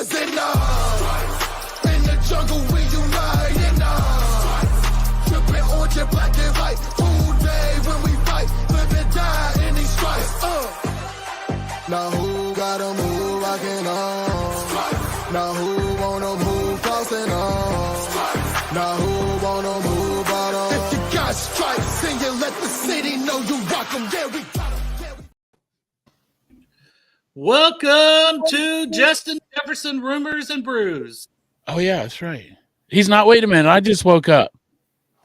brothers in the jungle we unite tripping orange and black and white. Today when we fight, live and die in these stripes. Now who gotta move rockin' on? Now who wanna move crossing on? Now who wanna move out on? If you got stripes and you let the city know you rock 'em, yeah, we got 'em. Welcome to Justin Jefferson Rumors and Brews. Oh, yeah, that's right. He's not. Wait a minute. I just woke up.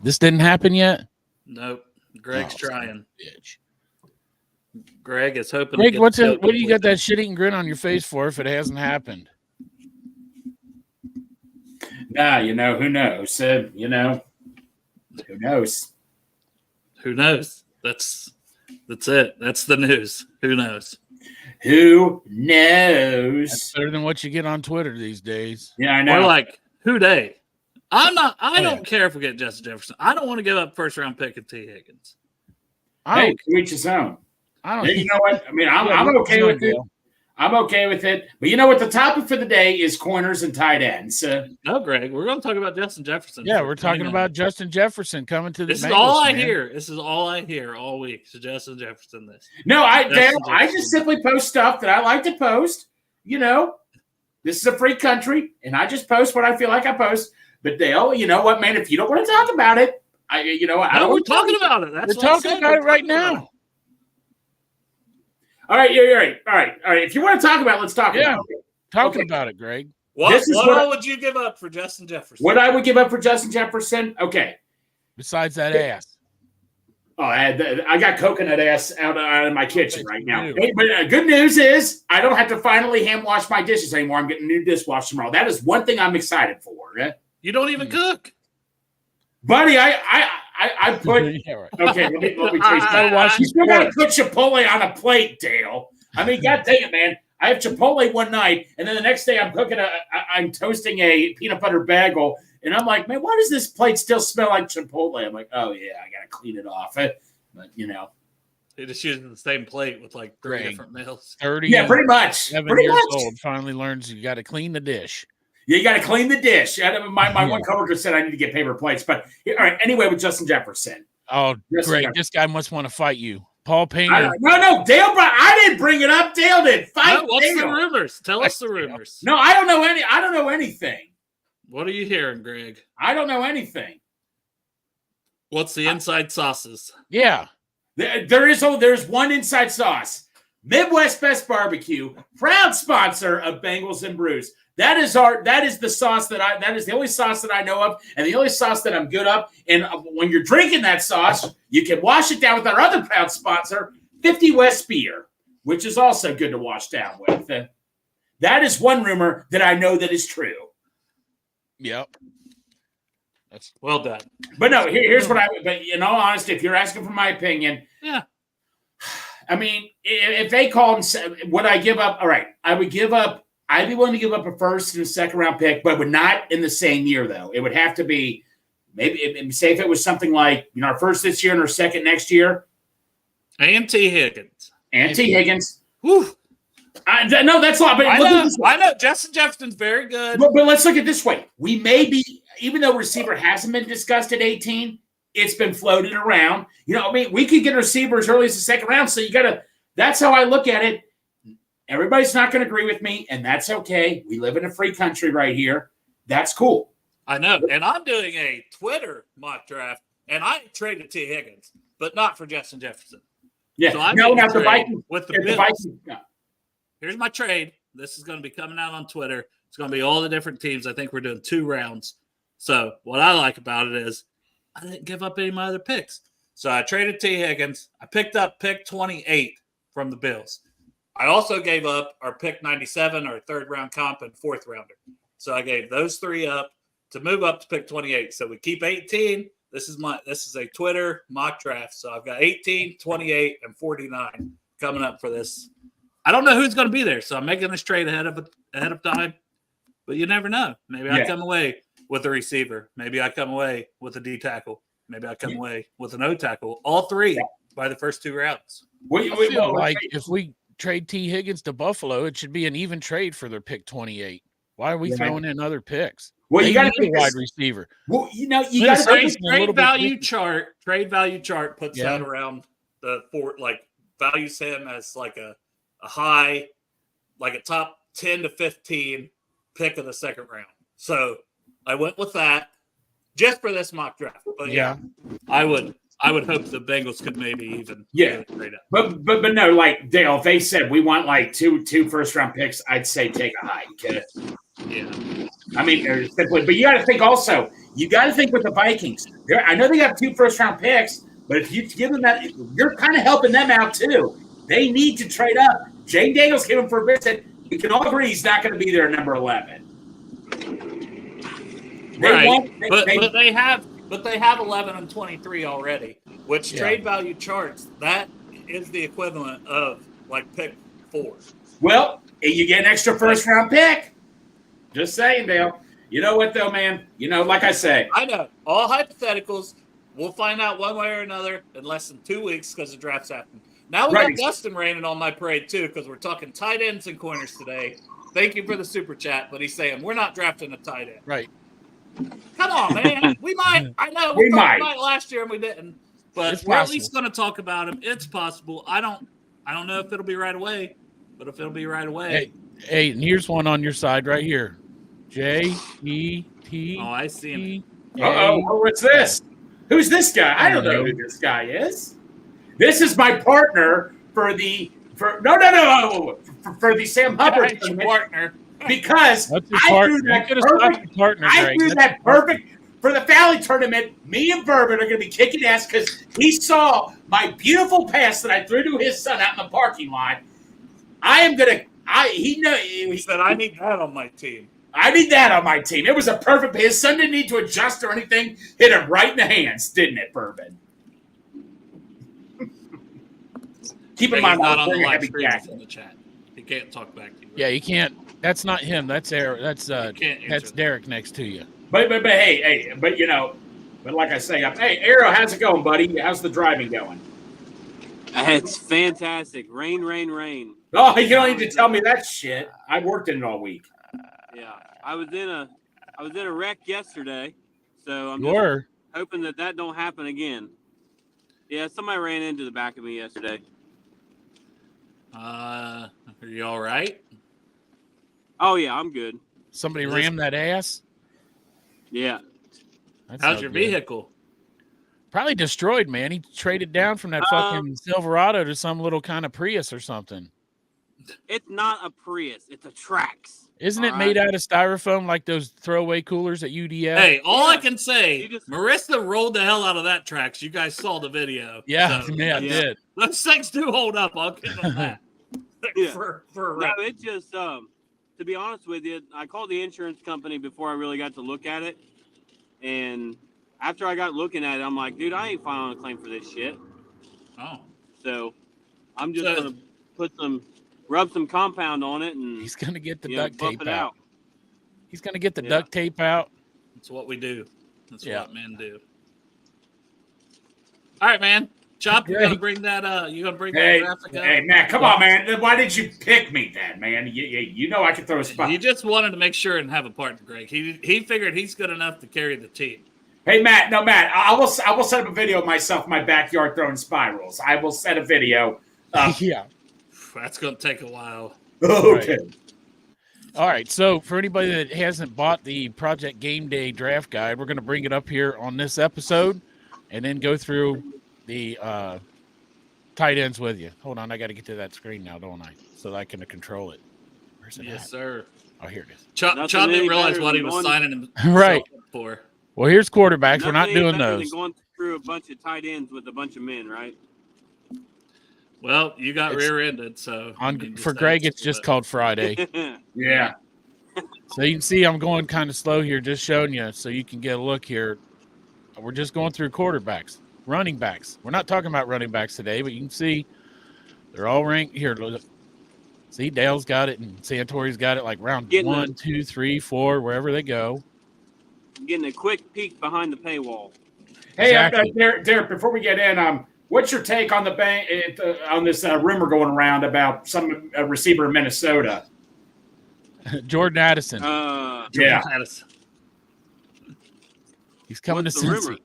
This didn't happen yet? Nope. Greg's trying. Bitch. Greg is hoping. Greg, what do you got that shit-eating grin on your face for if it hasn't happened? Nah, who knows? Who knows? Who knows? That's it. That's the news. Who knows? Who knows? That's better than what you get on Twitter these days. Yeah, I know. We're like, who dey? I don't care if we get Justin Jefferson. I don't want to give up first round pick of T. Higgins. Hey, to each his own. I don't. You know what? I mean, I'm okay with it. I'm okay with it. But you know what? The topic for the day is corners and tight ends. No, Greg, we're going to talk about Justin Jefferson. Yeah, we're talking about Justin Jefferson coming to the. This is all I hear. This is all I hear all week. So Justin Jefferson. No, Dale, I just simply post stuff that I like to post. This is a free country, and I just post what I feel like I post. But Dale, you know what, man? If you don't want to talk about it, I don't. We're talking about it. That's we're talking about it right now. All right, you're right. All right. If you want to talk about it, let's talk about it. Talking about it, Greg. What would you give up for Justin Jefferson? What I would give up for Justin Jefferson? Okay. Besides that ass. Oh, I got coconut ass out of my kitchen right now. Hey, but good news is I don't have to finally hand wash my dishes anymore. I'm getting a new dishwasher tomorrow. That is one thing I'm excited for. You don't even cook, buddy. I put okay. Let me taste. You still got to put Chipotle on a plate, Dale. I mean, God dang it, man. I have Chipotle one night, and then the next day I'm toasting a peanut butter bagel, and I'm like, man, why does this plate still smell like Chipotle? I'm like, oh yeah, I gotta clean it off. But they just using the same plate with like three different meals. 30, yeah, pretty much. 7 pretty years much. old finally learns you got to clean the dish. You got to clean the dish. My one coworker said I need to get paper plates. But all right, anyway, with Justin Jefferson. Oh, great! This guy must want to fight you, Paul Painter. No, Dale. I didn't bring it up. Dale did. What's Dale. the rumors? Tell us the rumors. No, I don't know any. I don't know anything. What are you hearing, Greg? I don't know anything. What's the inside sauces? Yeah, there's one inside sauce. Midwest Best Barbecue, proud sponsor of Bengals and Brews. That is the sauce that is the only sauce that I know of, and the only sauce that I'm good of. And when you're drinking that sauce, you can wash it down with our other proud sponsor, 50 West Beer, which is also good to wash down with. That is one rumor that I know that is true. Yep. That's well done. But no, here's what but in all honesty, if you're asking for my opinion, yeah. I mean, if they called and said, would I give up? All right, I'd be willing to give up a first and a second round pick, but would not in the same year, though. It would have to be maybe, say if it was something like, our first this year and our second next year. And T. Higgins. Whew. No, that's a lot. But I know. Justin Jefferson's very good. But let's look at it this way. We may be, even though receiver hasn't been discussed at 18, it's been floated around. We could get a receiver as early as the second round. So that's how I look at it. Everybody's not going to agree with me, and that's okay. We live in a free country right here. That's cool. I know. And I'm doing a Twitter mock draft, and I traded T. Higgins, but not for Justin Jefferson. Yeah. So I'm the Vikings. With the Bills. Here's my trade. This is going to be coming out on Twitter. It's going to be all the different teams. I think we're doing 2 rounds. So what I like about it is I didn't give up any of my other picks. So I traded T. Higgins. I picked up pick 28 from the Bills. I also gave up our pick 97, our third-round comp, and fourth-rounder. So I gave those 3 up to move up to pick 28. So we keep 18. This is a Twitter mock draft. So I've got 18, 28, and 49 coming up for this. I don't know who's going to be there, so I'm making this trade ahead of time. But you never know. Maybe I come away with a receiver. Maybe I come away with a D tackle. Maybe I come away with an O tackle. All 3 by the first 2 rounds. I feel like if we trade T. Higgins to Buffalo, it should be an even trade for their pick 28. Why are we throwing in other picks? Well, you got to need a think wide receiver. Well, you got to trade, a little bit value chart. Trade value chart puts Yeah. that around the values him as like a high, like a top 10 to 15 pick of the second round. So I went with that just for this mock draft. But yeah, I would hope the Bengals could maybe even trade up. But no, like Dale, if they said we want like two first round picks, I'd say take a hike. Yeah. I mean, simply, but you got to think also. You got to think with the Vikings. I know they got 2 first round picks, but if you give them that, you're kind of helping them out too. They need to trade up. Jane Daniels came in for a visit. We can all agree he's not going to be there at number 11. But they have 11 and 23 already, which trade value charts, that is the equivalent of like pick 4. Well, you get an extra first round pick. Just saying, Dale. You know what though, man? You know, like I say, I know all hypotheticals. We'll find out one way or another in less than 2 weeks because the draft's happening. Now we got Dustin raining on my parade too because we're talking tight ends and corners today. Thank you for the super chat, but he's saying we're not drafting a tight end. Right. Come on, man. We might. I know we might last year and we didn't, but we're at least going to talk about him. It's possible. I don't know if it'll be right away, but if it'll be right away. Hey, and here's one on your side right here. J-E-T. Oh, I see him. What's this? Who's this guy? I don't know who this guy is. This is my partner for the Sam Hubbard partner. Because I threw that perfect for the Valley tournament. Me and Bourbon are going to be kicking ass because he saw my beautiful pass that I threw to his son out in the parking lot. He said I need that on my team. I need that on my team. It was a perfect. His son didn't need to adjust or anything. Hit him right in the hands, didn't it, Bourbon? Keep in mind, not on the live stream in the chat. He can't talk back to you. Yeah, he can't. That's not him. That's Eric. That's Derek next to you. But hey, but like I say, hey, Arrow, how's it going, buddy? How's the driving going? It's fantastic. Rain. Oh, you don't need to tell me that shit. I worked in it all week. Yeah, I was in a wreck yesterday, so I'm just hoping that don't happen again. Yeah, somebody ran into the back of me yesterday. Are you all right? Oh yeah, I'm good. Somebody rammed that ass? Yeah. How's your vehicle? Probably destroyed, man. He traded down from that fucking Silverado to some little kind of Prius or something. It's not a Prius. It's a Trax. Isn't it made out of styrofoam like those throwaway coolers at UDF? Hey, all I can say, Marissa rolled the hell out of that Trax. You guys saw the video. Yeah, so, I did. Those things do hold up. I'll give them that. It just, to be honest with you, I called the insurance company before I really got to look at it. And after I got looking at it, I'm like, dude, I ain't filing a claim for this shit. Oh. So I'm just going to rub some compound on it, and he's going to get the duct tape out. He's going to get the duct tape out. That's what we do. That's what men do. All right, man. Chop, you're gonna bring that. You gonna bring that graphic up? Hey, man, come on, man. Why did you pick me then, man? You know I could throw a spot. He just wanted to make sure and have a partner, Greg. He figured he's good enough to carry the team. Hey, Matt. I will set up a video of myself in my backyard throwing spirals. I will set a video. Yeah, that's gonna take a while. Okay. Right. All right. So for anybody that hasn't bought the Project Game Day draft guide, we're gonna bring it up here on this episode, and then go through the tight ends with you. Hold on, I got to get to that screen now, don't I? So that I can control it. Where's it at? Sir. Oh, here it is. Chop didn't realize what he was signing him right for. Well, here's quarterbacks. We're not doing those. Going through a bunch of tight ends with a bunch of men, right? Well, you got rear-ended, so for Greg, it's just called Friday. Yeah. So you can see I'm going kind of slow here, just showing you so you can get a look here. We're just going through quarterbacks. Running backs. We're not talking about running backs today, but you can see they're all ranked here. See, Dale's got it, and Santori's got it like round 1, 2, 3, 4, wherever they go. Getting a quick peek behind the paywall. Hey, Derek, before we get in, what's your take on on this rumor going around about some receiver in Minnesota? Jordan Addison. Yeah. Addison. He's coming to What's the rumor? Cincy.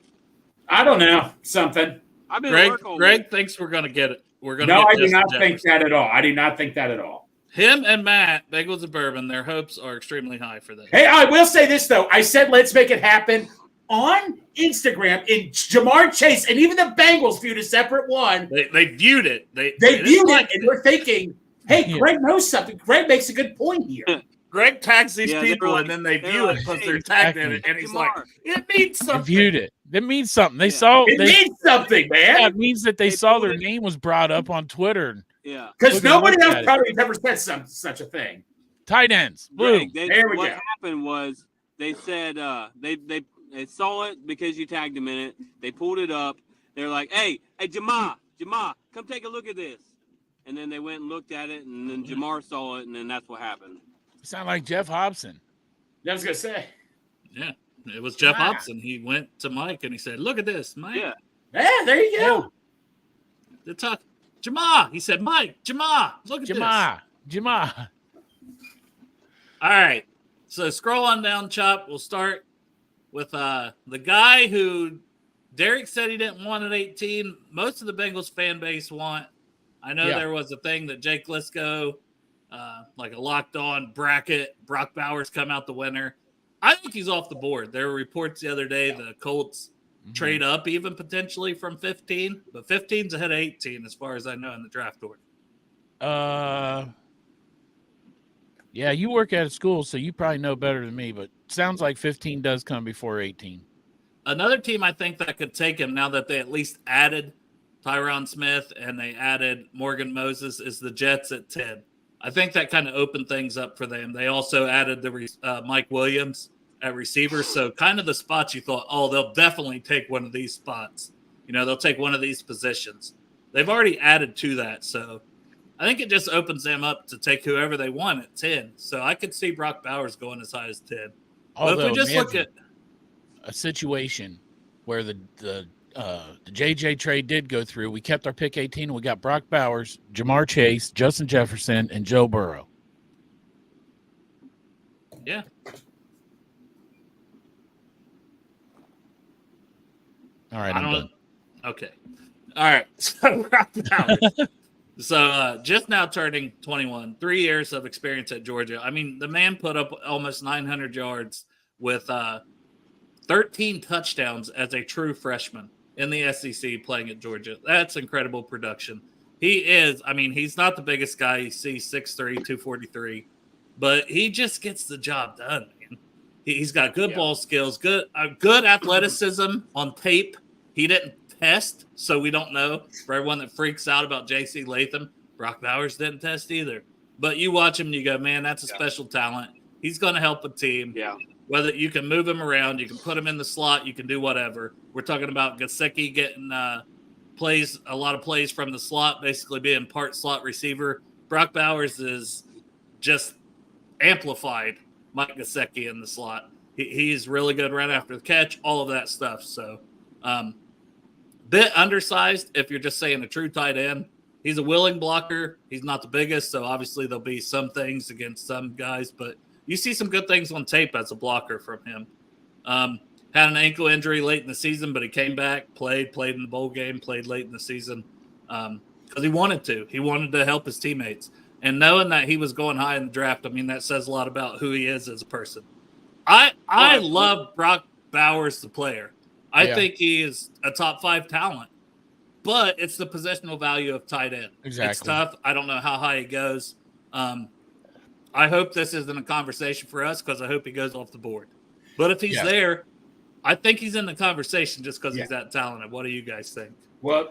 I don't know. Something. I've been at work all week. Greg thinks we're going to get it. We're going No, to I get do not Justin think Jefferson. that at all. I do not think that at all. Him and Matt, Bengals and Bourbon, their hopes are extremely high for this. Hey, I will say this, though. I said let's make it happen on Instagram, and Jamar Chase and even the Bengals viewed a separate one. They viewed it. They viewed liked it, and we're thinking, hey, Yeah. Greg knows something. Greg makes a good point here. Greg tags these Yeah, they were people, like- and then they they view were it like, because hey, they're tagged in it, and he's like, Jamar. it means They something. viewed it. That means something. They Yeah. saw. It means something, Yeah, man. it means that they They saw pulled their it. name was brought up on Twitter. Yeah. Because Look nobody at else it. probably has ever said such a thing. Tight ends. Boom. Greg, There we what go. happened was they said they saw it because you tagged them in it. They pulled it up. They're like, hey, Jamar, come take a look at this. And then they went and looked at it, and then Jamar saw it, and then that's what happened. You sound like Jeff Hobson. I was going to say. Yeah, it was Jeff Wow. Hobson. He went to Mike, and he said, look at this, Mike. Yeah. Yeah, there you go. The talk. Jamar. He said, Mike, Jamar, look at this. Jamar. All right. So scroll on down, Chop. We'll start with the guy who Derek said he didn't want at 18. Most of the Bengals fan base want. I know Yeah. there was a thing that Jake Lisco, like a locked on bracket, Brock Bowers come out the winner. I think he's off the board. There were reports the other day the Colts trade up even potentially from 15, but 15's ahead of 18 as far as I know in the draft order. Yeah, you work at a school, so you probably know better than me, but sounds like 15 does come before 18. Another team I think that could take him now that they at least added Tyron Smith and they added Morgan Moses is the Jets at 10. I think that kind of opened things up for them. They also added the Mike Williams at receiver. So kind of the spots you thought, oh, they'll definitely take one of these spots. You know, they'll take one of these positions. They've already added to that. So I think it just opens them up to take whoever they want at 10. So I could see Brock Bowers going as high as 10. But if we just look at a situation where the JJ trade did go through, we kept our pick 18 and we got Brock Bowers, Jamar Chase, Justin Jefferson, and Joe Burrow. Yeah. All right, I I'm don't done. Okay. All right. So Brock Bowers. So just now turning 21, 3 years of experience at Georgia. I mean, the man put up almost 900 yards with 13 touchdowns as a true freshman in the SEC playing at Georgia. That's incredible production. He is, I mean, he's not the biggest guy. You see 6'3", 243, but he just gets the job done, man. He's got good ball skills, good athleticism on tape. He didn't test, so we don't know. For everyone that freaks out about J.C. Latham, Brock Bowers didn't test either. But you watch him and you go, man, that's a special talent. He's going to help a team. Yeah. Whether you can move him around, you can put him in the slot, you can do whatever. We're talking about Gesicki getting a lot of plays from the slot, basically being part slot receiver. Brock Bowers is just amplified Mike Gesicki in the slot. He's really good right after the catch, all of that stuff. So, bit undersized if you're just saying a true tight end. He's a willing blocker. He's not the biggest, so obviously there'll be some things against some guys, but you see some good things on tape as a blocker from him. Had an ankle injury late in the season, but he came back, played in the bowl game, played late in the season because he wanted to. He wanted to help his teammates. And knowing that he was going high in the draft, I mean, that says a lot about who he is as a person. I love Brock Bowers, the player. I think he is a top 5 talent, but it's the positional value of tight end. Exactly. It's tough. I don't know how high he goes. I hope this isn't a conversation for us because I hope he goes off the board. But if he's there, I think he's in the conversation just because he's that talented. What do you guys think? Well,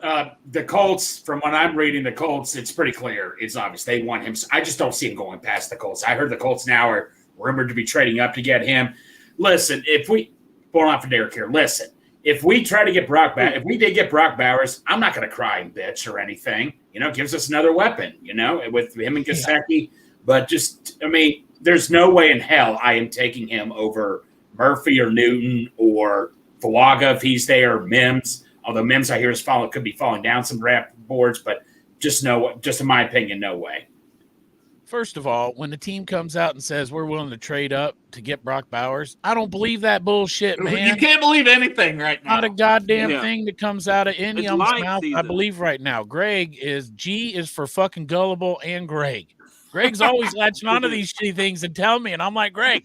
the Colts, from what I'm reading, the Colts, it's pretty clear. It's obvious. They want him. I just don't see him going past the Colts. I heard the Colts now are rumored to be trading up to get him. Listen, going off for Derek here, listen, if we try to get if we did get Brock Bowers, I'm not going to cry and bitch or anything. You know, it gives us another weapon, you know, with him and Gesicki. But just, I mean, there's no way in hell I am taking him over Murphy or Newton or Falaga if he's there, Mims. Although Mims, I hear, could be falling down some draft boards, but just in my opinion, no way. First of all, when the team comes out and says we're willing to trade up to get Brock Bowers, I don't believe that bullshit, man. You can't believe anything right now. Not a goddamn Yeah. thing that comes out of any It's of them's lying mouth, I season. believe right now. G is for fucking gullible and Greg. Greg's always latching onto these shitty things and telling me, and I'm like, Greg,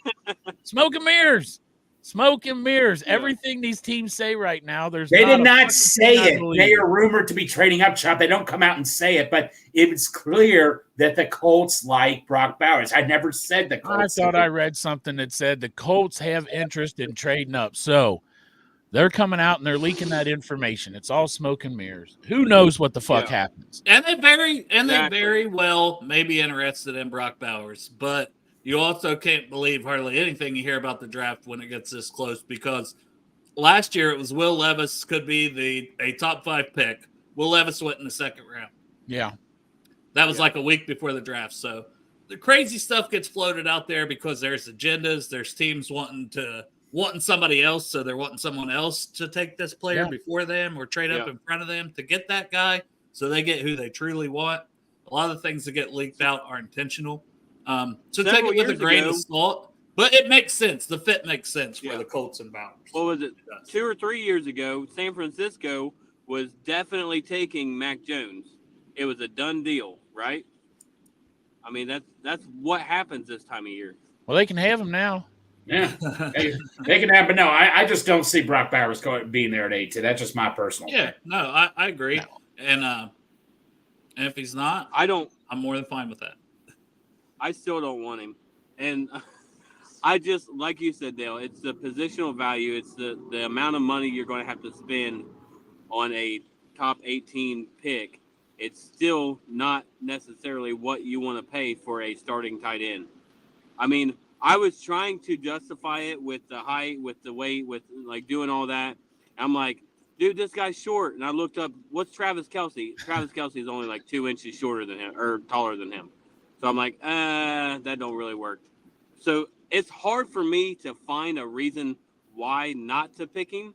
smoke and mirrors. Smoke and mirrors. Yeah. Everything these teams say right now, They not did a not fucking say thing I it. believe. They are rumored to be trading up, Chop. They don't come out and say it, but it's clear that the Colts like Brock Bowers. I never said the I Colts. thought I read something that said the Colts have interest in trading up. So they're coming out and they're leaking that information. It's all smoke and mirrors. Who knows what the fuck happens? And they very well may be interested in Brock Bowers, but you also can't believe hardly anything you hear about the draft when it gets this close, because last year it was Will Levis could be a top 5 pick. Will Levis went in the second round. Yeah. That was like a week before the draft. So the crazy stuff gets floated out there because there's agendas. There's teams wanting somebody else. So they're wanting someone else to take this player before them or trade up in front of them to get that guy. So they get who they truly want. A lot of the things that get leaked out are intentional. So take it with a grain of salt, but it makes sense. The fit makes sense for the Colts and Bowers. What was it? 2 or 3 years ago, San Francisco was definitely taking Mac Jones. It was a done deal, right? I mean, that's what happens this time of year. Well, they can have him now. Yeah, they can have, but no, I just don't see Brock Bowers being there at 8. That's just my personal. Yeah, no, I agree. No. And if he's not, I'm more than fine with that. I still don't want him. And I just, like you said, Dale, it's the positional value. It's the amount of money you're going to have to spend on a top 18 pick. It's still not necessarily what you want to pay for a starting tight end. I mean, I was trying to justify it with the height, with the weight, with like doing all that. I'm like, dude, this guy's short. And I looked up, what's Travis Kelce? Travis Kelce is only like 2 inches shorter than him, or taller than him. So I'm like, that don't really work. So it's hard for me to find a reason why not to pick him.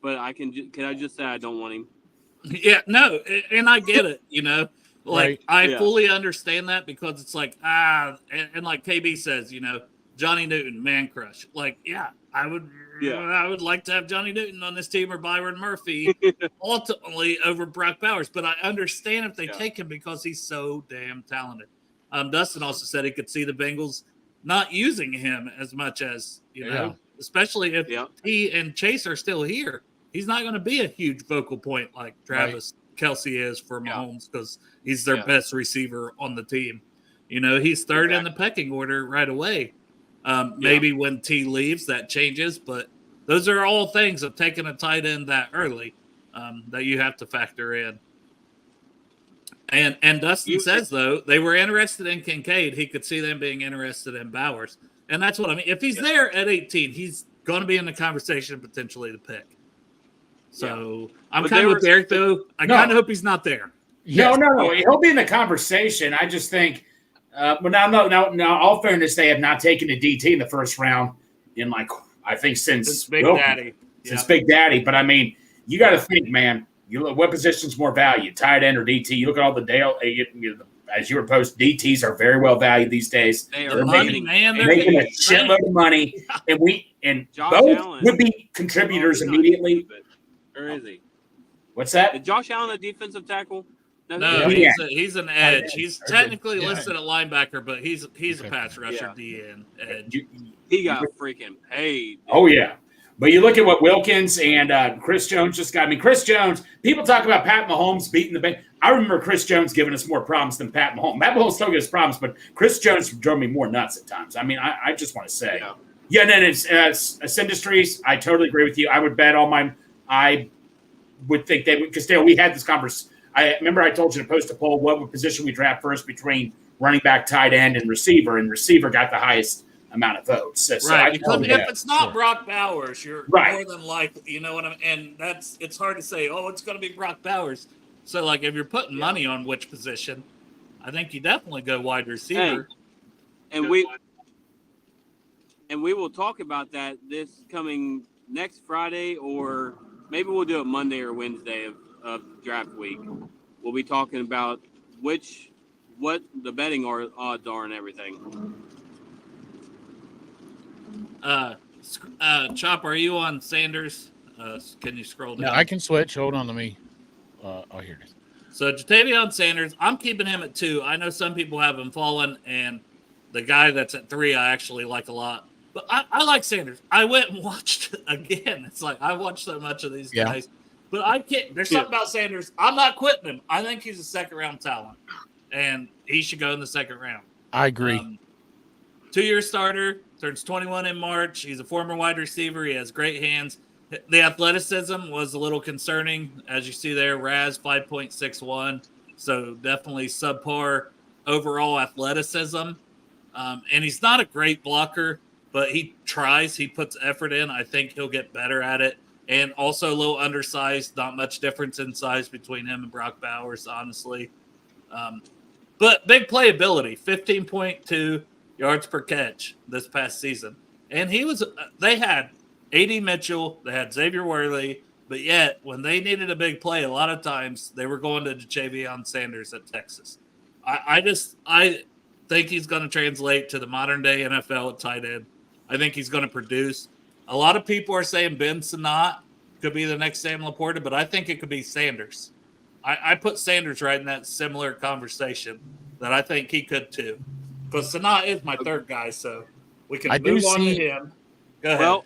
But can I just say I don't want him? Yeah, no, and I get it, Like, I fully understand that, because it's like, and like KB says, Johnny Newton, man crush. Like, I would like to have Johnny Newton on this team or Byron Murphy ultimately over Brock Bowers. But I understand if they take him because he's so damn talented. Dustin also said he could see the Bengals not using him as much as, especially if he and Chase are still here. He's not going to be a huge focal point like Travis Kelce is for Mahomes, because he's their best receiver on the team. He's third in the pecking order right away. Maybe when T leaves, that changes, but those are all things of taking a tight end that early that you have to factor in. And Dustin says, though, they were interested in Kincaid. He could see them being interested in Bowers. And that's what I mean. If he's there at 18, he's going to be in the conversation potentially to pick. So I'm kind of with Derek, though. I kind of hope he's not there. No. He'll be in the conversation. I just think, now, all fairness, they have not taken a DT in the first round in, I think since Big Daddy. Since Big Daddy. But, I mean, you got to think, man, you look, what position's more valued, tight end or DT? You look at all the Dale, as you were posting, DTs are very well valued these days. They're making a shitload of money, and both Allen would be contributors immediately. Or is he? What's that? Is Josh Allen a defensive tackle? No, he's an edge. He's technically listed at linebacker, but he's a pass rusher, DN edge. He got freaking paid. Oh, yeah. But you look at what Wilkins and Chris Jones just got. I mean, Chris Jones, people talk about Pat Mahomes beating the bank. I remember Chris Jones giving us more problems than Pat Mahomes. Pat Mahomes still gives problems, but Chris Jones drove me more nuts at times. I mean, I just want to say. Yeah, and then it's Industries. I totally agree with you. I would bet all my – I would think that because we had this conversation. I remember I told you to post a poll what position we draft first between running back, tight end, and receiver got the highest amount of votes. So right. If it's not Brock Bowers, you're more than likely, you know what I mean? And it's hard to say, it's going to be Brock Bowers. So, if you're putting money on which position, I think you definitely go wide receiver. Hey, and we will talk about that this coming next Friday, or maybe we'll do it Monday or Wednesday of draft week. We'll be talking about which what the betting odds are and everything. Chop, are you on Sanders? Can you scroll down? Yeah, I can switch. Hold on, let me. Here it is. So Jatavion Sanders, I'm keeping him at 2. I know some people have him fallen, and the guy that's at 3 I actually like a lot. But I like Sanders. I went and watched again. It's like I watched so much of these guys. But I can't. There's something about Sanders. I'm not quitting him. I think he's a second-round talent, and he should go in the second round. I agree. 2-year starter, turns 21 in March. He's a former wide receiver. He has great hands. The athleticism was a little concerning, as you see there. Raz 5.61, so definitely subpar overall athleticism. And he's not a great blocker, but he tries. He puts effort in. I think he'll get better at it. And also a little undersized, not much difference in size between him and Brock Bowers, honestly. But big playability, 15.2 yards per catch this past season. And they had A.D. Mitchell, they had Xavier Worley, but yet when they needed a big play, a lot of times they were going to Jatavion Sanders at Texas. I think he's going to translate to the modern day NFL at tight end. I think he's going to produce. A lot of people are saying Ben Sinnott could be the next Sam Laporta, but I think it could be Sanders. I put Sanders right in that similar conversation that I think he could too. Because Sinnott is my third guy, so we can move on to him. Go ahead. Well,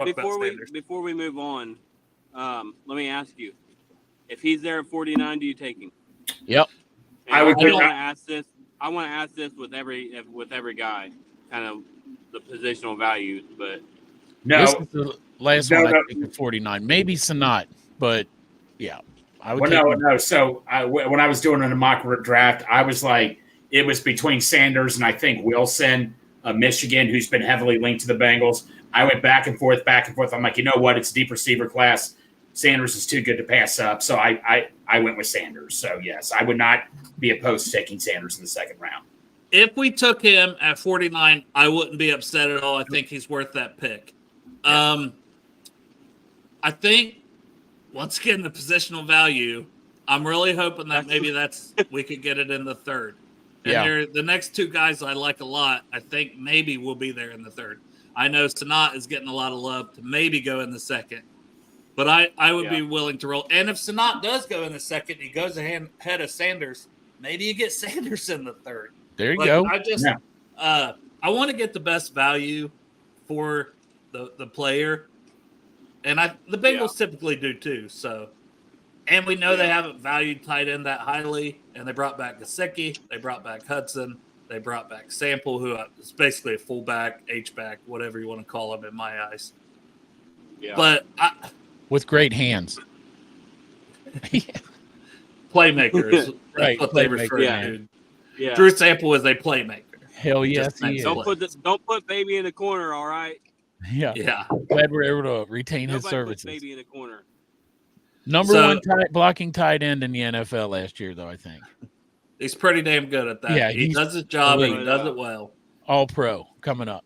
before we move on, let me ask you: if he's there at 49, do you take him? Yep. I would. I want to ask this. I want to ask this with every guy, kind of the positional values, but no. This is the last one I think at 49, maybe Sinnott, but yeah, I would. No. So when I was doing a mock draft, I was like, it was between Sanders and I think Wilson of Michigan, who's been heavily linked to the Bengals. I went back and forth. I'm like, you know what? It's a deep receiver class. Sanders is too good to pass up. So I went with Sanders. So, yes, I would not be opposed to taking Sanders in the second round. If we took him at 49, I wouldn't be upset at all. I think he's worth that pick. I think, once again, the positional value, I'm really hoping that maybe we could get it in the third. And the next two guys I like a lot, I think maybe will be there in the third. I know Sinnott is getting a lot of love to maybe go in the second. But I would be willing to roll. And if Sinnott does go in the second, he goes ahead of Sanders, maybe you get Sanders in the third. There you go. I want to get the best value for the player. And the Bengals typically do too. So, and we know they haven't valued tight end that highly. And they brought back Gesicki. They brought back Hudson. They brought back Sample, who is basically a fullback, H-back, whatever you want to call him in my eyes. Yeah. But with great hands. Playmakers. Right. What they refer to. Yeah. Drew Sample is a playmaker. Hell yes, he is. Don't put baby in the corner, all right? Yeah. Glad we're able to retain his services. Puts baby in the corner. Number one blocking tight end in the NFL last year, though, I think. He's pretty damn good at that. Yeah, he does his job and he does it well. All pro coming up.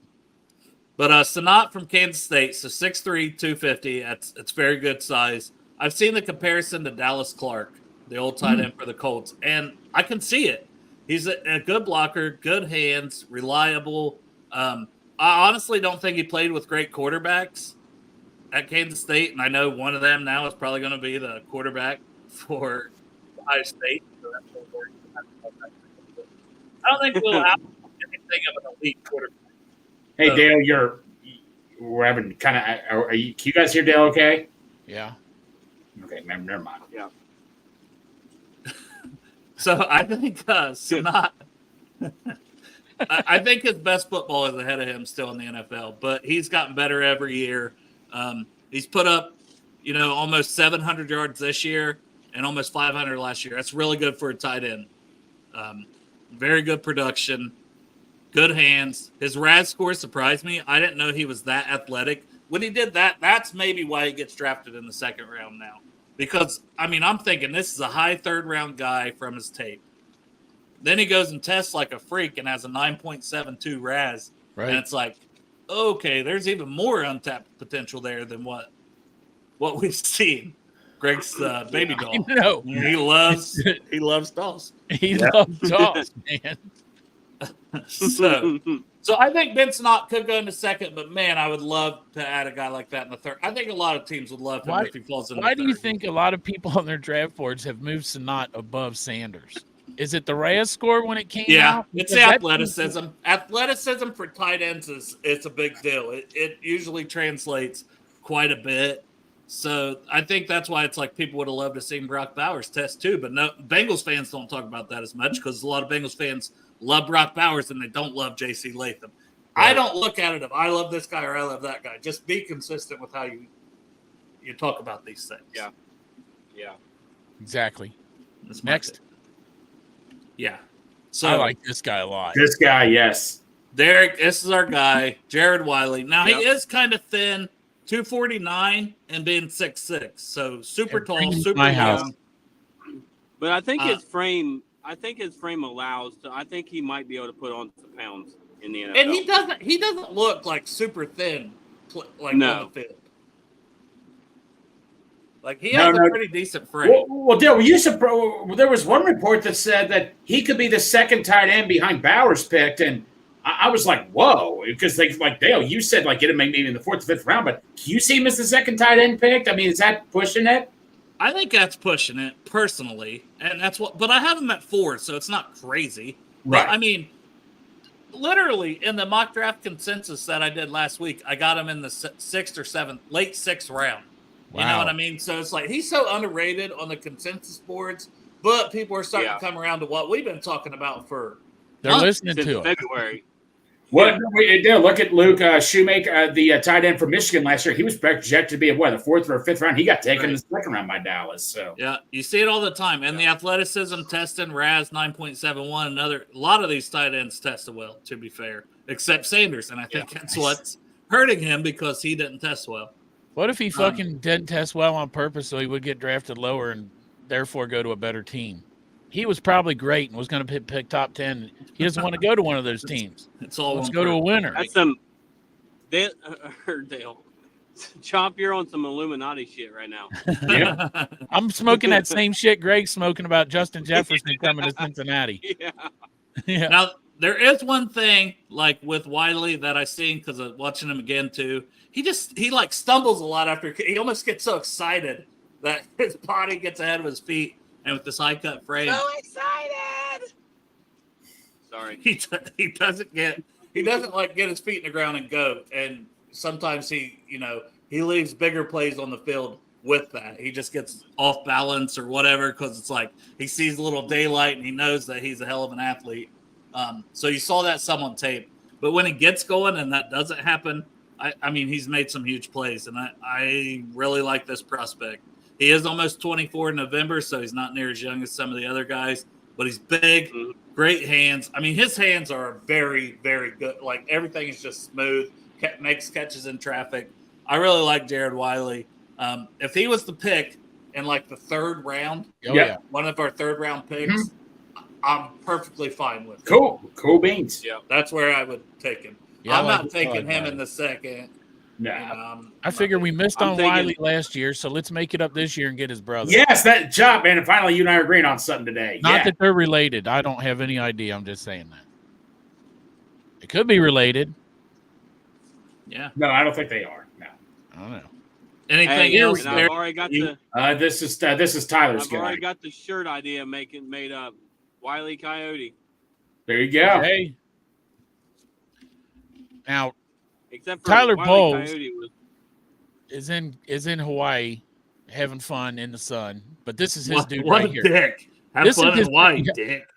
But Sinnott from Kansas State, so 6'3", 250. It's very good size. I've seen the comparison to Dallas Clark, the old tight end for the Colts, and I can see it. He's a good blocker, good hands, reliable. I honestly don't think he played with great quarterbacks at Kansas State, and I know one of them now is probably going to be the quarterback for Ohio State. So that's I don't think we'll have anything of an elite quarterback. Hey, Dale, we're having kind of. Can you guys hear Dale? Okay. Yeah. Okay, never mind. Yeah. So I think Sinnott. I think his best football is ahead of him still in the NFL, but he's gotten better every year. He's put up, almost 700 yards this year and almost 500 last year. That's really good for a tight end. Very good production, good hands. His RAS score surprised me. I didn't know he was that athletic. When he did that, that's maybe why he gets drafted in the second round now. Because, I'm thinking this is a high third-round guy from his tape. Then he goes and tests like a freak and has a 9.72 RAS. Right. And it's like, okay, there's even more untapped potential there than what we've seen. Greg's baby doll. No, He loves dolls. he loves dolls, man. So I think Ben Snott could go into second, but man, I would love to add a guy like that in the third. I think a lot of teams would love him if he falls in the third. Why do you think a lot of people on their draft boards have moved Snott above Sanders? Is it the Reyes score when it came out? Yeah, it's the Because athleticism. Athleticism for tight ends is a big deal. It usually translates quite a bit. So I think that's why it's like people would have loved to see Brock Bowers test too. But no, Bengals fans don't talk about that as much because a lot of Bengals fans love Brock Bowers and they don't love J.C. Latham. Right. I don't look at it if I love this guy or I love that guy. Just be consistent with how you talk about these things. Yeah. Exactly. That's Next. Yeah. So I like this guy a lot. This guy, yes. Derek, this is our guy, Jared Wiley. Now, he is kind of thin, 249 and being 6'6", so super tall, super long. But I think his frame allows to. I think he might be able to put on some pounds in the NFL. And he doesn't look like super thin, on the field. Like he has a pretty decent frame. Well, Dale, there was one report that said that he could be the second tight end behind Bowers picked, and I was like, whoa, because Dale, you said get him maybe in the 4th or 5th round, but do you see him as the second tight end picked? I mean, is that pushing it? I think that's pushing it personally, and but I have him at 4, so it's not crazy. Right. But, I mean, literally in the mock draft consensus that I did last week, I got him in the 6th or 7th, late 6th round. Wow. You know what I mean? So it's like he's so underrated on the consensus boards, but people are starting to come around to what we've been talking about for They're listening to it. February. Well, look at Luke Shoemaker, the tight end from Michigan last year. He was projected to be the 4th or 5th round. He got taken in the 2nd round by Dallas. So yeah, you see it all the time. And the athleticism testing, Raz 9.71. A lot of these tight ends tested well, to be fair, except Sanders. And I think that's what's hurting him because he didn't test well. What if he fucking didn't test well on purpose so he would get drafted lower and therefore go to a better team? He was probably great and was going to pick top 10. He doesn't want to go to one of those teams. Let's go to a winner. That's Dale. Chomp, you're on some Illuminati shit right now. Yeah. I'm smoking that same shit Greg's smoking about Justin Jefferson coming to Cincinnati. Yeah. Now, there is one thing with Wiley that I seen because of watching him again too. He stumbles a lot after he almost gets so excited that his body gets ahead of his feet, and with this high cut frame, so excited. Sorry, he doesn't get his feet in the ground and go, and sometimes he leaves bigger plays on the field with that. He just gets off balance or whatever because it's like he sees a little daylight and he knows that he's a hell of an athlete. So you saw that some on tape, but when it gets going and that doesn't happen, I mean, he's made some huge plays, and I really like this prospect. He is almost 24 in November, so he's not near as young as some of the other guys, but he's big, great hands. I mean, his hands are very, very good. Everything is just smooth, makes catches in traffic. I really like Jared Wiley. If he was the pick in the 3rd round, one of our 3rd round picks, I'm perfectly fine with it. Cool beans. Yeah, that's where I would take him. Yeah, I'm not taking him in the 2nd. No. I figure we missed on Wiley last year, so let's make it up this year and get his brother. Yes, that job, man. And finally, you and I are agreeing on something today. Not that they're related. I don't have any idea. I'm just saying that. It could be related. Yeah. No, I don't think they are. No. I don't know. Anything else? I've already got this is Tyler's guy. I've already got the shirt idea made up. Wiley Coyote. There you go. Okay. Now, except for Tyler Wiley Bowles is in Hawaii having fun in the sun, but this is his dude right here. Dick. Have fun in Hawaii, dick.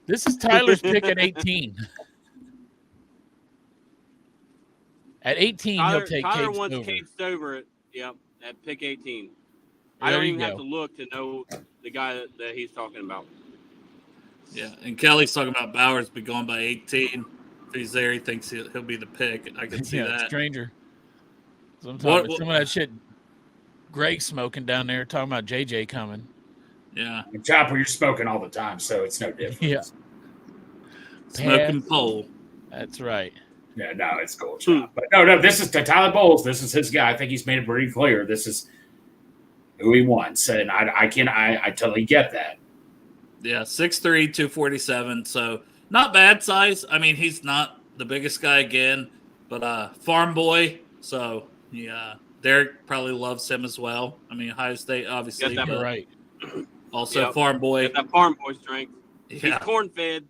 This is Tyler's pick at 18. At 18, he'll take Tyler Cade wants Stover. Cade Stover at pick 18. I don't even have to look to know the guy that he's talking about. Yeah, and Kelly's talking about Bowers be going by 18. If he's there, he thinks he'll be the pick. I can see that. Stranger. Sometimes some of that shit Greg's smoking down there, talking about JJ coming. Yeah. And Chopper, you're smoking all the time, so it's no difference. Yeah. Smoking pole. That's right. Yeah, no, it's cool, Chop. But no, this is Tyler Bowles. This is his guy. I think he's made it pretty clear. This is who he wants, and I totally get that. Yeah, 6'3", 247. So not bad size. I mean, he's not the biggest guy again, but farm boy. So yeah, Derek probably loves him as well. I mean, Ohio State obviously, Got that but right. also farm boy. Got that farm boy strength. He's Yeah, corn fed.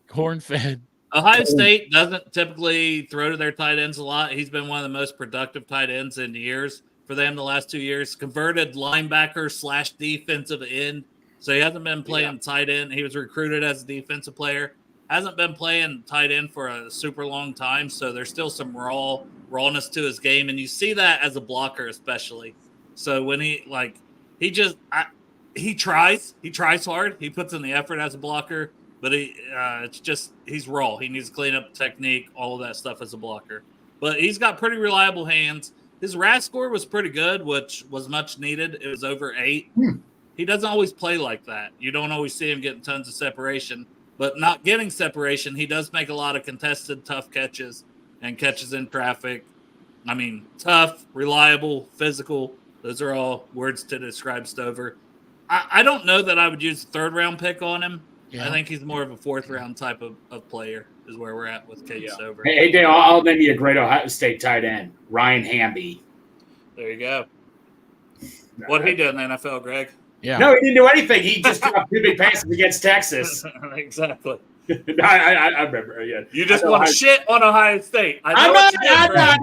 Corn fed. Ohio State doesn't typically throw to their tight ends a lot. He's been one of the most productive tight ends in years for them the last 2 years. Converted linebacker / defensive end. So he hasn't been playing tight end. He was recruited as a defensive player. Hasn't been playing tight end for a super long time. So there's still some rawness to his game. And you see that as a blocker especially. So when he tries hard. He puts in the effort as a blocker. But he's raw. He needs to clean up technique, all of that stuff as a blocker. But he's got pretty reliable hands. His RAS score was pretty good, which was much needed. It was over 8. He doesn't always play like that. You don't always see him getting tons of separation. But not getting separation, he does make a lot of contested, tough catches and catches in traffic. I mean, tough, reliable, physical. Those are all words to describe Stover. I don't know that I would use a third-round pick on him. Yeah. I think he's more of a fourth-round type of player is where we're at with Cade Stover. Hey, Dale, I'll name you a great Ohio State tight end, Ryan Hamby. There you go. What he did in the NFL, Greg? Yeah. No, he didn't do anything. He just dropped 2 big passes against Texas. Exactly. I remember. Yeah. You just want to shit on Ohio State. I'm not.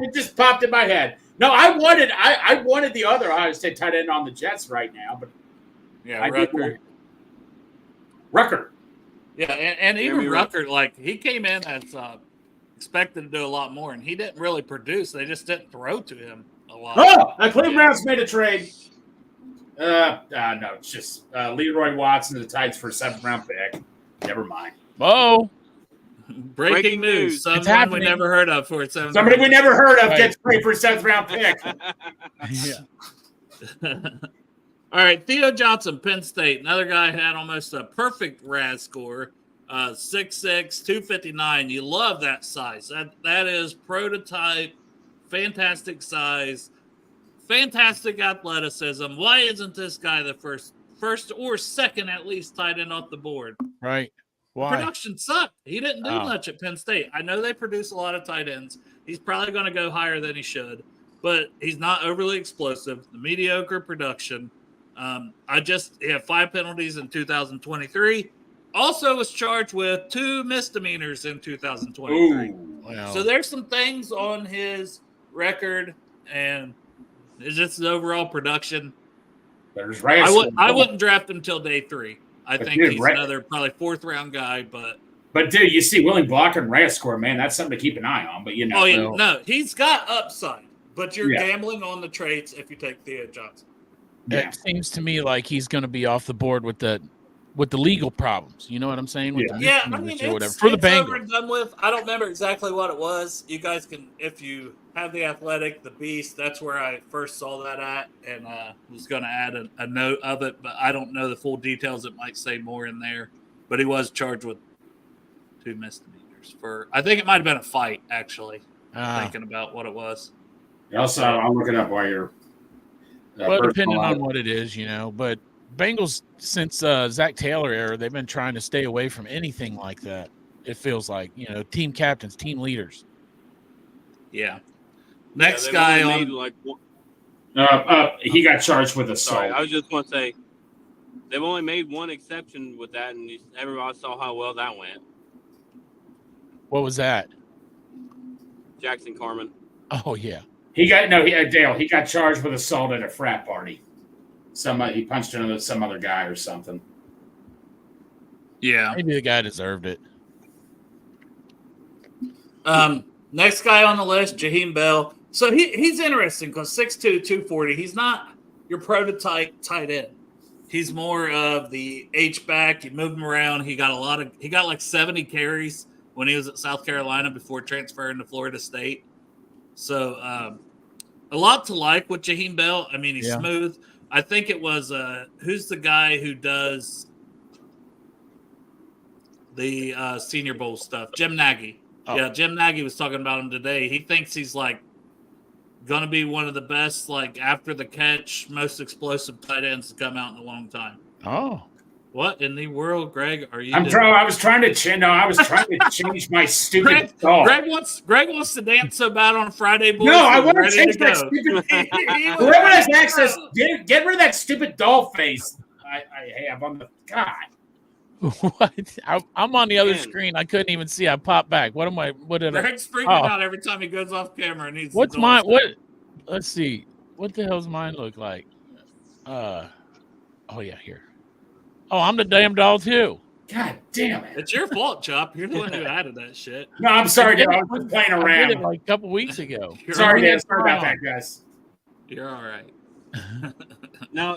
It just popped in my head. No, I wanted the other Ohio State tight end on the Jets right now, but yeah, Rucker. Yeah, and even Rucker, like he came in as expected to do a lot more, and he didn't really produce. They just didn't throw to him a lot. Oh, the Cleveland Browns made a trade. No, it's just Leroy Watson to the Titans for a 7th-round pick. Never mind. Oh, breaking news! Someone we never heard of for a 7th. Somebody we never heard of gets traded for a 7th-round pick. Yeah. All right, Theo Johnson, Penn State. Another guy had almost a perfect RAS score, 6'6", 259. You love that size. That is prototype, fantastic size, fantastic athleticism. Why isn't this guy the first or second at least tight end off the board? Right. Why? Production sucked. He didn't do much at Penn State. I know they produce a lot of tight ends. He's probably going to go higher than he should, but he's not overly explosive. The mediocre production. He had 5 penalties in 2023. Also was charged with 2 misdemeanors in 2023. Wow. So there's some things on his record, and it's just his overall production. I wouldn't draft him till day 3. I think he's another probably 4th-round guy, but dude, you see Willing Blocker and RAS score, man, that's something to keep an eye on. But no, he's got upside, but you're gambling on the traits if you take Theo Johnson. Yeah. It seems to me like he's going to be off the board with the legal problems. You know what I'm saying? With I mean, or whatever. For the Bengals. Over and done with. I don't remember exactly what it was. You guys can, if you have the Athletic, the Beast, that's where I first saw that at, and was going to add a note of it, but I don't know the full details. It might say more in there, but he was charged with 2 misdemeanors for. I think it might have been a fight, actually. Thinking about what it was. Also, I'll look it up while you're. Well, depending on what it is, but Bengals, since Zach Taylor era, they've been trying to stay away from anything like that. It feels like, team captains, team leaders. Yeah. Next guy on. He got charged with assault. Sorry, I was just going to say, they've only made one exception with that, and everybody saw how well that went. What was that? Jackson Carman. Oh, yeah. He got charged with assault at a frat party. He punched some other guy or something. Yeah. Maybe the guy deserved it. Next guy on the list, Jaheim Bell. So he's interesting because 6'2", 240. He's not your prototype tight end. He's more of the H-back. You move him around. He got like 70 carries when he was at South Carolina before transferring to Florida State. So a lot to like with Jaheim Bell. I mean, he's smooth. I think it was who's the guy who does the Senior Bowl stuff? Jim Nagy. Oh. Yeah, Jim Nagy was talking about him today. He thinks he's like going to be one of the best, like after the catch, most explosive tight ends to come out in a long time. Oh, What in the world, Greg? Are you? I was trying to change my stupid doll. Greg wants to dance so bad on Friday, boys. No, I want to ready change to my go. stupid. He was Whoever has ready to access, go. get rid of that stupid doll face I have on the God. what? I'm on the other Man. screen. I couldn't even see. I popped back. What am I? What did I? Greg's freaking Oh. out every time he goes off camera and needs. What's the mine? doll What? stuff. Let's see. What the hell's mine look like? Oh yeah, here. Oh, I'm the damn doll too. God damn it! It's your fault, Chop. You're the one who added that shit. No, I'm sorry, dude. I was just playing I did around. it like a couple weeks ago. You're Sorry, all right. Dan. Sorry about that, guys. You're all right. Now,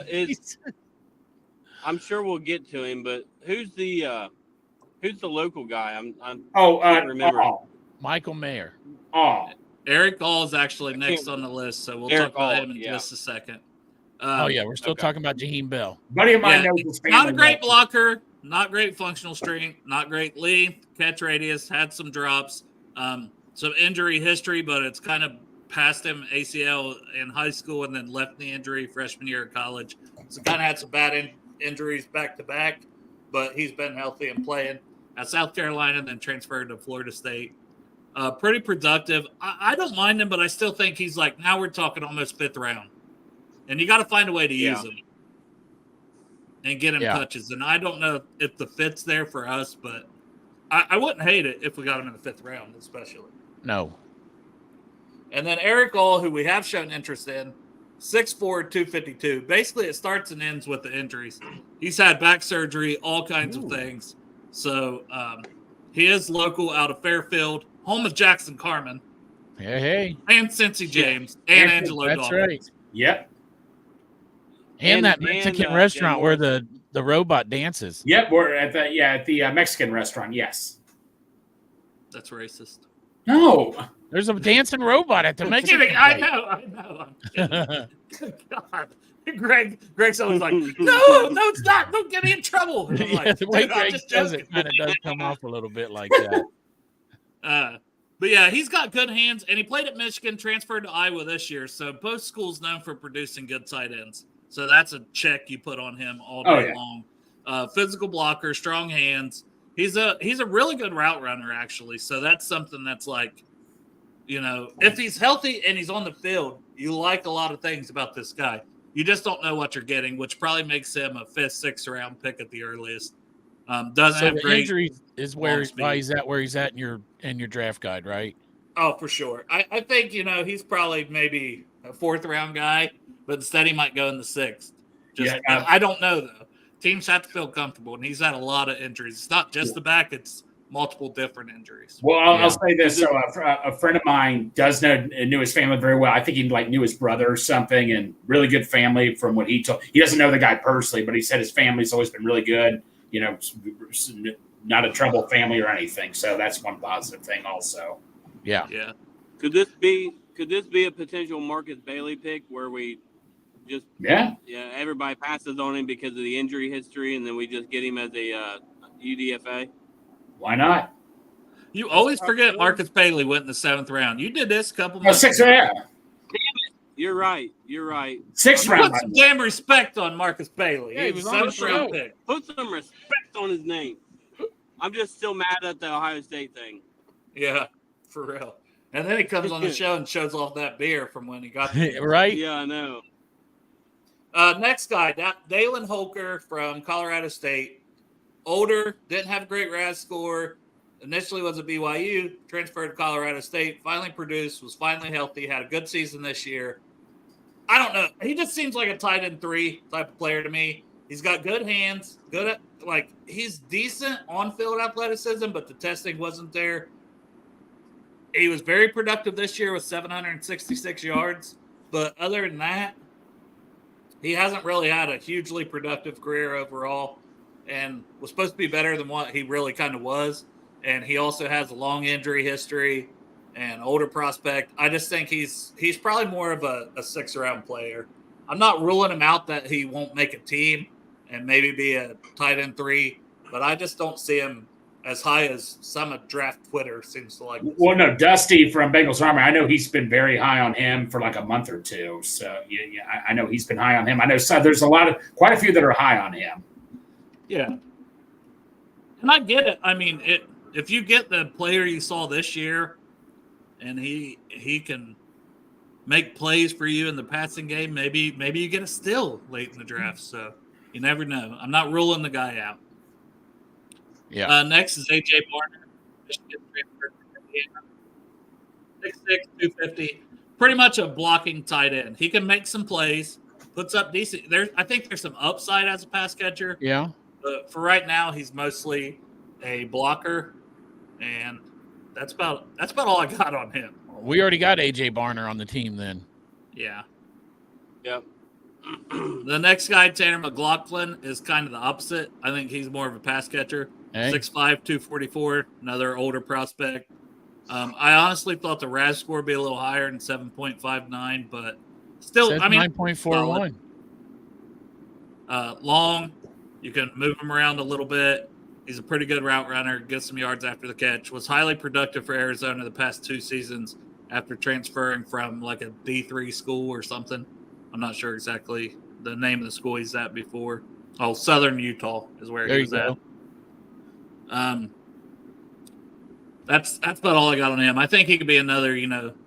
I'm sure we'll get to him, but who's the local guy? Can't remember. Michael Mayer. Eric All is actually next on the list, so we'll Eric talk about All, him in yeah. just a second. Oh yeah, we're still okay. talking about Jaheim Bell. Buddy of mine Yeah, knows his family. not a great blocker, not great functional strength, not great length, catch radius, had some drops, some injury history, but it's kind of past him ACL in high school and then left knee injury freshman year of college. So kind of had some bad injuries back to back, but he's been healthy and playing at South Carolina and then transferred to Florida State. Pretty productive. I don't mind him, but I still think he's like, now we're talking almost 5th round. And you got to find a way to use him and get him touches. And I don't know if the fit's there for us, but I wouldn't hate it if we got him in the 5th round, especially. No. And then Eric All, who we have shown interest in, 6'4", 252. Basically, it starts and ends with the injuries. He's had back surgery, all kinds of things. So he is local out of Fairfield, home of Jackson Carmen. Hey. And Cincy James and Angelo That's Dawkins. right. Yep. And that Mexican restaurant where the robot dances. Yep. We're at the Mexican restaurant. Yes. That's racist. No. There's a dancing robot at the Mexican Kidding. I place. know. I'm kidding. God. Greg's always like, no, it's not. Don't get me in trouble. And I'm Yeah, like, the way "Dude, I'm Greg just does joking." it kind of does come off a little bit like that. But yeah, he's got good hands, and he played at Michigan, transferred to Iowa this year. So both schools known for producing good tight ends. So that's a check you put on him all day long. Physical blocker, strong hands. He's a really good route runner, actually. So that's something that's like, if he's healthy and he's on the field, you like a lot of things about this guy. You just don't know what you're getting, which probably makes him a 5th, 6th round pick at the earliest. Doesn't So have the great injury is why speed. he's at where he's at in your draft guide, right? Oh, for sure. I think, he's probably maybe a 4th round guy, but instead he might go in the 6th. I don't know, though. Teams have to feel comfortable, and he's had a lot of injuries. It's not just the back, it's multiple different injuries. Well, I'll say this. So a friend of mine knew his family very well. I think he knew his brother or something, and really good family from what he told. He doesn't know the guy personally, but he said his family's always been really good. Not a troubled family or anything. So that's one positive thing also. Yeah. Could this be a potential Marcus Bailey pick where we just everybody passes on him because of the injury history, and then we just get him as a UDFA? Why not? You always forget Marcus Bailey went in the 7th round. You did this a couple months 6th ago. round. You're right. 6th round. Put some damn respect on Marcus Bailey. Yeah, He was he was on the 7th round show. pick. Put some respect on his name. I'm just still mad at the Ohio State thing. Yeah, for real. And then he comes on the show and shows off that beer from when he got the Right? Yeah, I know. Next guy, Dalen Holker from Colorado State. Older, didn't have a great RAS score. Initially was at BYU, transferred to Colorado State, finally produced, was finally healthy, had a good season this year. I don't know. He just seems like a tight end 3 type of player to me. He's got good hands, he's decent on-field athleticism, but the testing wasn't there. He was very productive this year with 766 yards, but other than that, he hasn't really had a hugely productive career overall and was supposed to be better than what he really kind of was. And he also has a long injury history and older prospect. I just think he's probably more of a 6th round player. I'm not ruling him out that he won't make a team and maybe be a tight end 3, but I just don't see him as high as some of draft Twitter seems to like. Well, no, Dusty from Bengals Army, I know he's been very high on him for like a month or two. So yeah, I know he's been high on him. I know there's quite a few that are high on him. Yeah, and I get it. I mean, if you get the player you saw this year, and he can make plays for you in the passing game, maybe you get a steal late in the draft. So you never know. I'm not ruling the guy out. Yeah. Next is AJ Barner, Michigan transfer from Indiana. 6'6", 250. Pretty much a blocking tight end. He can make some plays, puts up decent. I think there's some upside as a pass catcher. Yeah. But for right now, he's mostly a blocker, and that's about all I got on him. We already got AJ Barner on the team then. Yeah. Yep. The next guy, Tanner McLaughlin, is kind of the opposite. I think he's more of a pass catcher. Hey. 6'5", 244, another older prospect. I honestly thought the RAS score would be a little higher than 7.59, but still, 9.41. Long. You can move him around a little bit. He's a pretty good route runner, gets some yards after the catch, was highly productive for Arizona the past 2 seasons after transferring from like a D3 school or something. I'm not sure exactly the name of the school he's at before. Oh, Southern Utah is where he was at. That's about all I got on him. I think he could be another,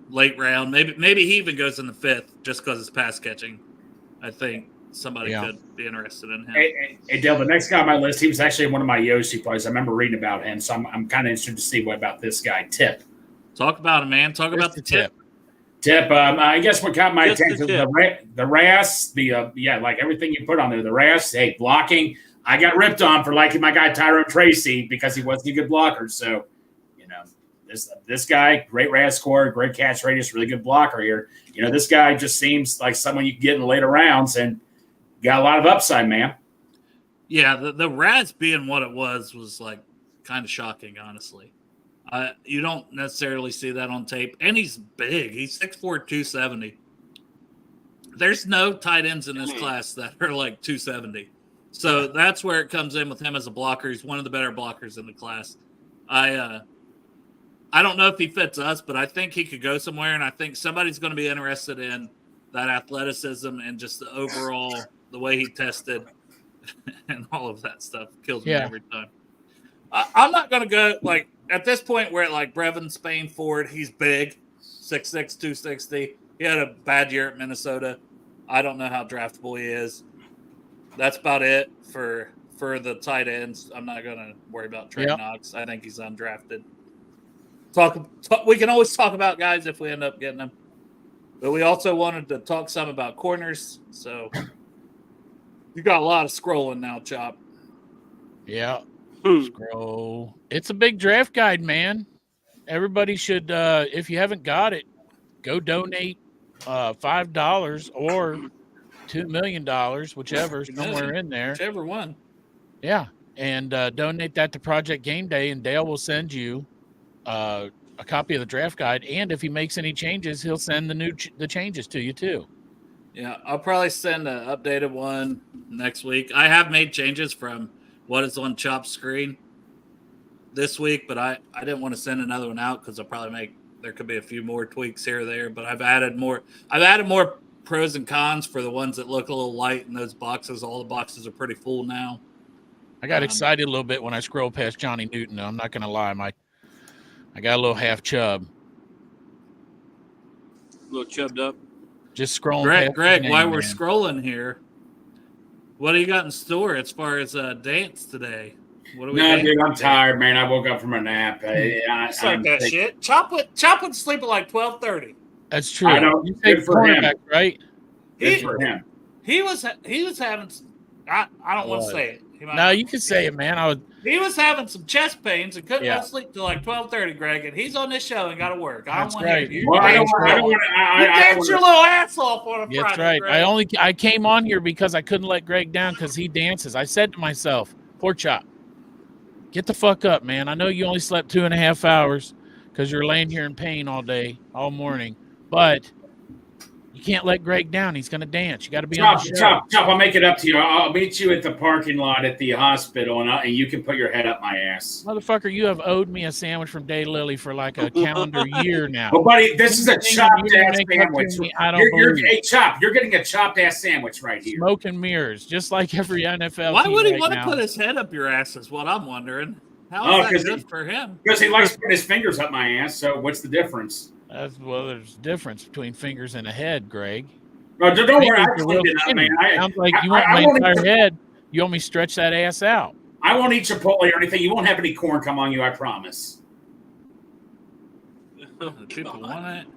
late round. Maybe he even goes in the 5th just because it's pass catching. I think somebody could be interested in him. Hey, Dale, the next guy on my list, he was actually one of my Yossi plays. I remember reading about him, so I'm kind of interested to see what about this guy, Tip. Talk about him, man. Talk about the Tip. Tip, I guess what caught my attention, the RAS, like everything you put on there, the RAS, hey, blocking. I got ripped on for liking my guy Tyrone Tracy because he wasn't a good blocker. So, this guy, great RAS score, great catch radius, really good blocker here. This guy just seems like someone you can get in the later rounds and got a lot of upside, man. Yeah, the RAS being what it was like kind of shocking, honestly. You don't necessarily see that on tape. And he's big. He's 6'4", 270. There's no tight ends in this class that are like 270. So that's where it comes in with him as a blocker. He's one of the better blockers in the class. I don't know if he fits us, but I think he could go somewhere, and I think somebody's going to be interested in that athleticism and just the overall, the way he tested and all of that stuff. Kills me every time. I'm not going to go, like, at this point, we're at, like, Brevin Spain Ford. He's big, 6'6", 260. He had a bad year at Minnesota. I don't know how draftable he is. That's about it for the tight ends. I'm not going to worry about Trey Knox. I think he's undrafted. We can always talk about guys if we end up getting them. But we also wanted to talk some about corners. So you got a lot of scrolling now, Chop. Yeah. Scroll. It's a big draft guide, man. Everybody should, if you haven't got it, go donate $5 or $2 million, whichever, somewhere in there. Whichever one. Yeah. And donate that to Project Game Day, and Dale will send you a copy of the draft guide, and if he makes any changes, he'll send the changes to you too. Yeah, I'll probably send an updated one next week. I have made changes from what is on Chop's screen this week, but I didn't want to send another one out because there could be a few more tweaks here or there. But I've added more pros and cons for the ones that look a little light in those boxes. All the boxes are pretty full now. I got excited a little bit when I scrolled past Johnny Newton. Though. I'm not going to lie, I got a little half chub. A little chubbed up. Just scrolling. Greg, while we're scrolling here, what do you got in store as far as dance today? What do we? No, dude, I'm tired, man. I woke up from a nap. Shit. Chop would sleep at like 12:30. That's true. I know. You take cornerback, right? Good for him. He was having. I don't want to say it. No, you can say it, man. He was having some chest pains and couldn't go to sleep till like 12:30, Greg, and he's on this show and got to work. I don't want to hear you. Well, I don't want to dance your little ass off on a Friday. That's right. Greg. I came on here because I couldn't let Greg down because he dances. I said to myself, poor Chop, get the fuck up, man. I know you only slept 2.5 hours because you're laying here in pain all day, all morning, but You can't let Greg down. He's going to dance. You got to be on the show. Chop, I'll make it up to you. I'll meet you at the parking lot at the hospital, and you can put your head up my ass. Motherfucker, you have owed me a sandwich from Daylily for like a calendar year now. Oh, buddy, this is a chopped-ass sandwich. I don't believe. Hey, Chop, you're getting a chopped-ass sandwich right here. Smoke and mirrors, just like every NFL Why team would he right want now. to put his head up your ass is what I'm wondering. How is that good for him? Because he likes putting his fingers up my ass, so what's the difference? Well, there's a difference between fingers and a head, Greg. No, don't worry. I cleaned it up, man. Sounds like you want my entire head. You want me to stretch that ass out. I won't eat Chipotle or anything. You won't have any corn come on you, I promise. People want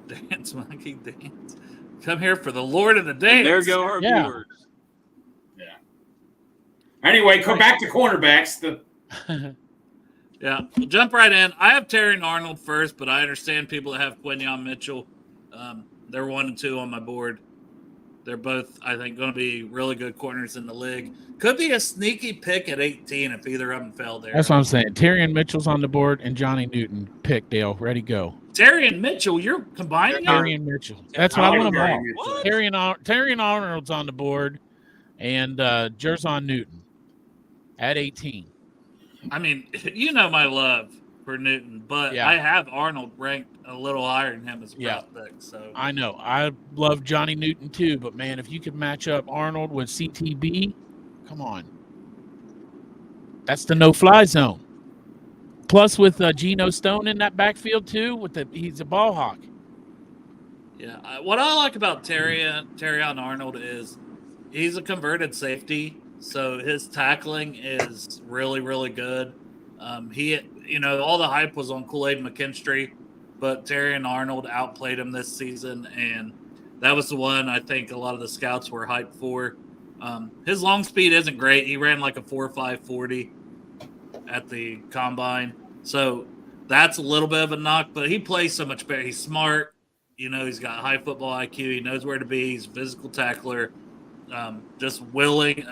it. Dance, monkey, dance. Come here for the Lord of the dance. There go our viewers. Yeah. Anyway, go back to cornerbacks. Yeah, we'll jump right in. I have Terry Arnold first, but I understand people that have Quinyon Mitchell. They're 1 and 2 on my board. They're both, I think, going to be really good corners in the league. Could be a sneaky pick at 18 if either of them fell there. That's what I'm saying. Terry and Mitchell's on the board, and Johnny Newton pick, Dale. Ready, go. Terry and Mitchell, you're combining Terry and Mitchell. That's what I want them all. What? Terry and Arnold's on the board, and Jerzon Newton at 18. I mean, you know my love for Newton, but Yeah. I have Arnold ranked a little higher than him as a prospect. So I know. I love Johnny Newton too, but man, if you could match up Arnold with CTB, come on. That's the no-fly zone. Plus with Geno Stone in that backfield too, he's a ball hawk. Yeah, what I like about Terrion Arnold is he's a converted safety, so his tackling is really, really good. All the hype was on Kool-Aid McKinstry, but Terrion Arnold outplayed him this season, and that was the one I think a lot of the scouts were hyped for. His long speed isn't great. He ran like a 4.5 40 at the combine, so that's a little bit of a knock, but he plays so much better. He's smart. He's got high football IQ. He knows where to be. He's a physical tackler, just willing.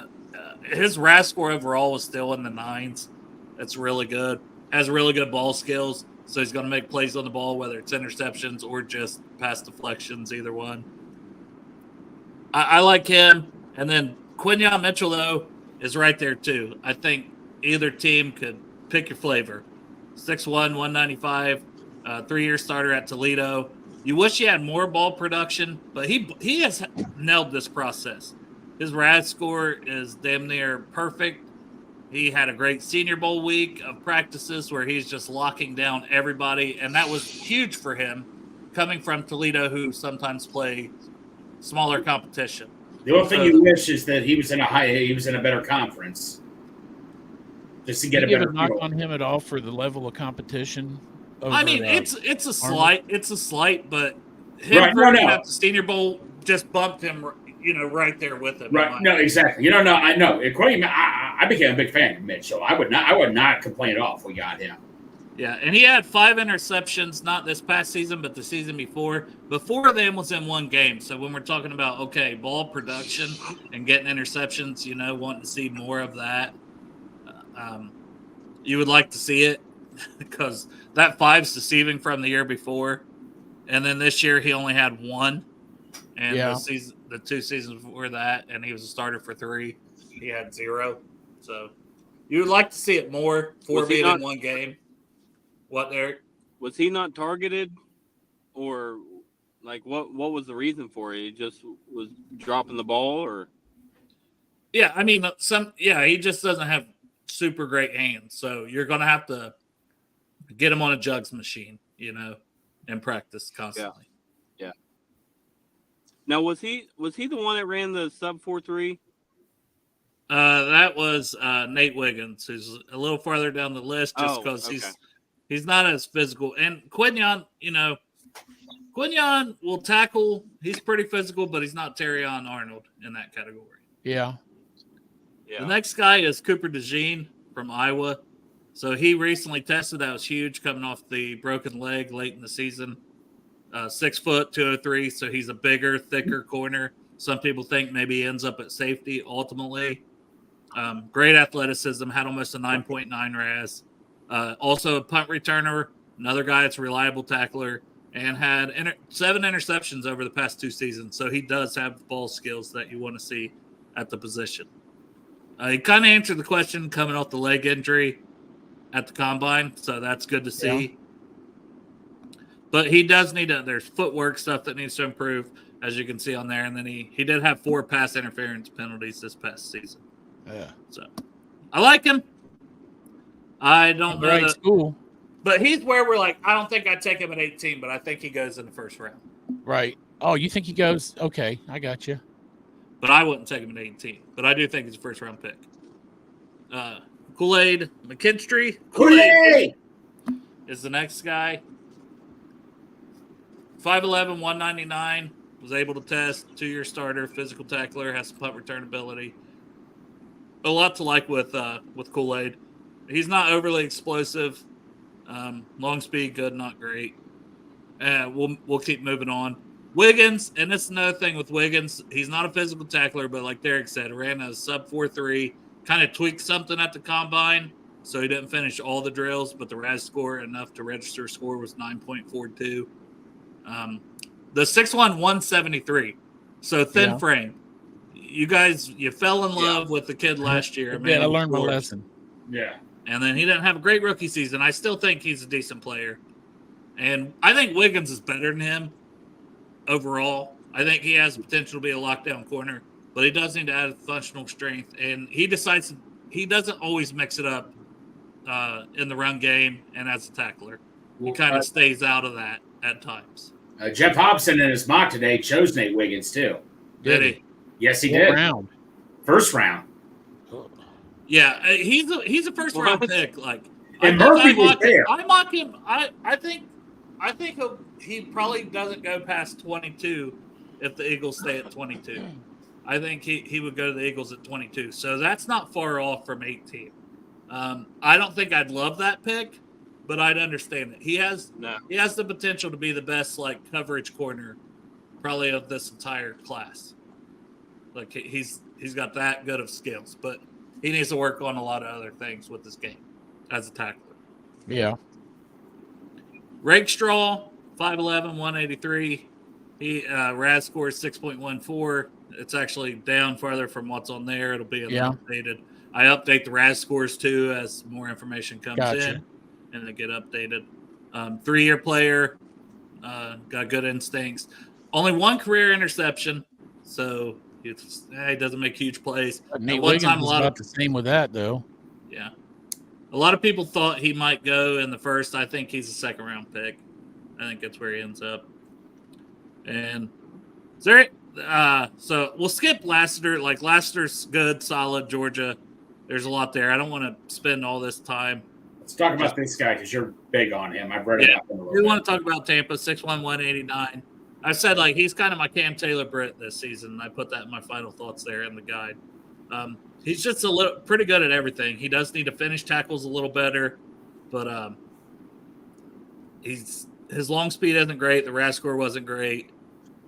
His RAS score overall was still in the 9s. That's really good. Has really good ball skills, so he's going to make plays on the ball, whether it's interceptions or just pass deflections, either one. I like him. And then Quinyon Mitchell, though, is right there, too. I think either team could pick your flavor. 6'1", 195, 3-year starter at Toledo. You wish he had more ball production, but he has nailed this process. His RAS score is damn near perfect. He had a great Senior Bowl week of practices where he's just locking down everybody, and that was huge for him coming from Toledo, who sometimes play smaller competition. The only thing you wish is that he was in a better conference. Just to get a better knock on him at all for the level of competition. It's a slight, but him right, at the Senior Bowl just bumped him, right there with him. Right? No, exactly. I know. I became a big fan of Mitchell. I would not complain at all if we got him. Yeah, and he had 5 interceptions, not this past season, but the season before. Before them was in one game. So when we're talking about, ball production and getting interceptions, wanting to see more of that, you would like to see it because that 5's deceiving from the year before. And then this year he only had 1. And the 2 seasons before that, and he was a starter for 3, he had 0. So you would like to see it more, 4 being in one game. What, Eric? Was he not targeted, or what was the reason for it? He just was dropping the ball, or? Yeah, I mean, he just doesn't have super great hands. So you're going to have to get him on a jugs machine, and practice constantly. Yeah. Now, was he the one that ran the sub 4.3? That was Nate Wiggins, who's a little farther down the list just because he's not as physical. And Quinyon, Quinyon will tackle. He's pretty physical, but he's not Terrion Arnold in that category. Yeah. The next guy is Cooper DeJean from Iowa. So he recently tested. That was huge, coming off the broken leg late in the season. 6 foot, 203. So he's a bigger, thicker corner. Some people think maybe he ends up at safety ultimately. Great athleticism, had almost a 9.9 RAS. Also a punt returner, another guy that's a reliable tackler. and had 7 interceptions over the past 2 seasons. So he does have the ball skills that you want to see at the position. He kind of answered the question coming off the leg injury at the combine, so that's good to see. Yeah. But he does need to – there's footwork stuff that needs to improve, as you can see on there. And then he did have 4 pass interference penalties this past season. Yeah. So I like him. I don't know. Right school. But he's where we're like, I don't think I'd take him at 18, but I think he goes in the first round. Right. Oh, you think he goes? Okay, I got you. But I wouldn't take him at 18. But I do think he's a first-round pick. Kool-Aid McKinstry. Kool-Aid is the next guy. 5'11", 199. Was able to test. 2-year starter. Physical tackler. Has some punt return ability. A lot to like with Kool-Aid. He's not overly explosive. Long speed, good, not great. We'll keep moving on. Wiggins, and this is another thing with Wiggins. He's not a physical tackler, but like Derek said, ran a sub 4.3, kind of tweaked something at the combine, so he didn't finish all the drills, but the RAS score enough to register score was 9.42. The 6'1", 173, so thin frame. You guys, you fell in love with the kid last year. I learned my lesson. Yeah. And then he didn't have a great rookie season. I still think he's a decent player. And I think Wiggins is better than him overall. I think he has the potential to be a lockdown corner, but he does need to add functional strength. And he decides he doesn't always mix it up in the run game and as a tackler. He kind of stays out of that at times. Jeff Hobson in his mock today chose Nate Wiggins too. Did he? Yes, he did. Round. First round. Yeah, he's a first round pick. Like, and Murphy was there. I mock him. I think he probably doesn't go past 22 if the Eagles stay at 22. I think he would go to the Eagles at 22. So that's not far off from 18. I don't think I'd love that pick, but I'd understand it. He has the potential to be the best like coverage corner probably of this entire class. Like he's got that good of skills, but he needs to work on a lot of other things with this game as a tackler. Yeah. Rakestraw, 5'11", 183. He RAS score is 6.14. It's actually down farther from what's on there. It'll be updated. I update the RAS scores too as more information comes in, and they get updated. 3-year player, got good instincts. Only 1 career interception, so he doesn't make huge plays. Nate Wiggins is about the same with that, though. Yeah. A lot of people thought he might go in the first. I think he's a second-round pick. I think that's where he ends up. And so we'll skip Lassiter. Like, Lassiter's good, solid, Georgia. There's a lot there. I don't want to spend all this time. Let's talk about this guy because you're big on him. I've read about him a little bit. We want to talk about Tampa, 6'1", 189. I said, like, he's kind of my Cam Taylor-Britt this season. I put that in my final thoughts there in the guide. He's just pretty good at everything. He does need to finish tackles a little better, but his long speed isn't great. The RAS score wasn't great,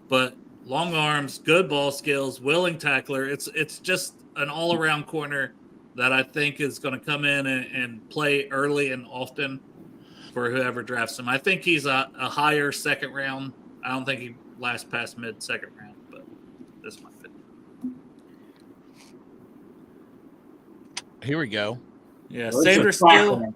but long arms, good ball skills, willing tackler. It's just an all-around corner that I think is going to come in and play early and often for whoever drafts him. I think he's a higher second round. I don't think he lasts past mid-second round, but this might fit. Here we go. Yeah, Sanders still.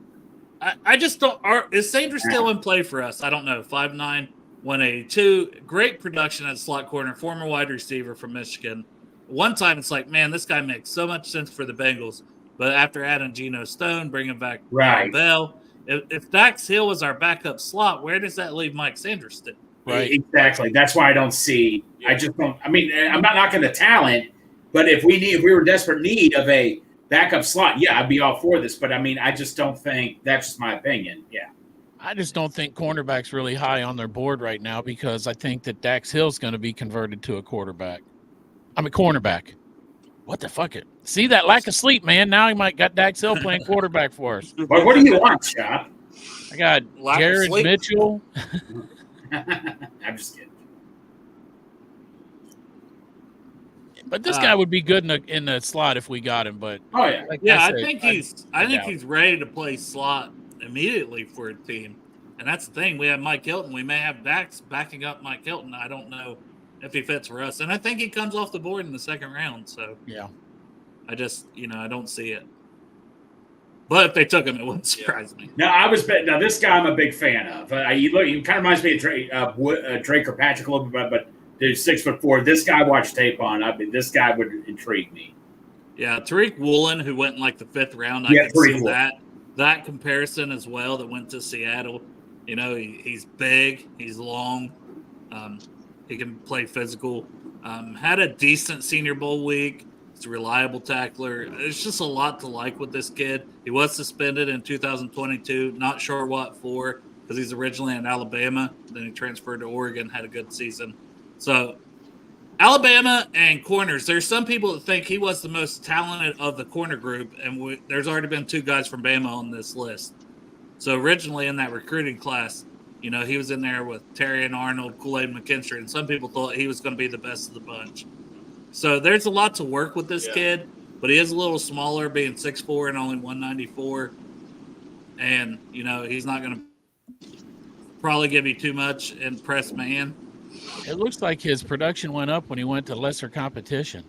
I just don't. Is Sanders still in play for us? I don't know. 5'9", 182. Great production at slot corner. Former wide receiver from Michigan. One time it's like, man, this guy makes so much sense for the Bengals. But after adding Geno Stone, bringing back Bell, if Dax Hill was our backup slot, where does that leave Mike Sanders still? Right. Exactly. That's why I don't see. Yeah. I just don't. I mean, I'm not knocking the talent, but if we were in desperate need of a backup slot, yeah, I'd be all for this. But I mean, I just don't think that's just my opinion. Yeah. I just don't think cornerback's really high on their board right now because I think that Dax Hill's going to be converted to a quarterback. I'm a cornerback. What the fuck it? See that lack of sleep, man. Now he might got Dax Hill playing quarterback for us. Well, what do you want, Chop? I got Jared Mitchell. I'm just kidding. But this guy would be good in the slot if we got him. But I think he's ready to play slot immediately for a team. And that's the thing. We have Mike Hilton. We may have backs backing up Mike Hilton. I don't know if he fits for us. And I think he comes off the board in the second round. So Yeah. I just, I don't see it. But if they took him, it wouldn't surprise me. Now this guy I'm a big fan of. He kind of reminds me of Drake or Patrick a little bit, but they're 6'4". This guy I watched tape on. I mean, this guy would intrigue me. Yeah, Tariq Woolen, who went in like the 5th round, I can see that comparison as well. That went to Seattle. He's big, he's long, he can play physical. Had a decent Senior Bowl week. He's a reliable tackler. It's just a lot to like with this kid. He was suspended in 2022. Not sure what for, because he's originally in Alabama. Then he transferred to Oregon, had a good season. So Alabama and corners, there's some people that think he was the most talented of the corner group, and there's already been 2 guys from Bama on this list. So originally in that recruiting class, he was in there with Terry and Arnold, Kool-Aid McKinstry, and some people thought he was going to be the best of the bunch. So there's a lot to work with this kid, but he is a little smaller, being 6'4" and only 194. And, he's not going to probably give you too much in press man. It looks like his production went up when he went to lesser competition.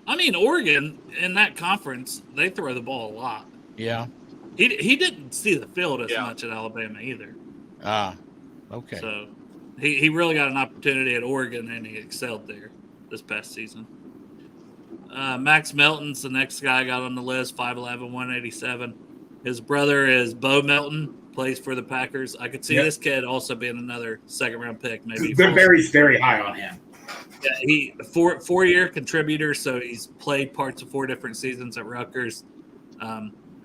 I mean, Oregon, in that conference, they throw the ball a lot. Yeah. He didn't see the field as much at Alabama either. Okay. So he really got an opportunity at Oregon, and he excelled there this past season. Max Melton's the next guy I got on the list, 5'11", 187. His brother is Bo Melton, plays for the Packers. I could see this kid also being another second-round pick. Maybe they're very, very high on him. Yeah, he four-year contributor, so he's played parts of 4 different seasons at Rutgers.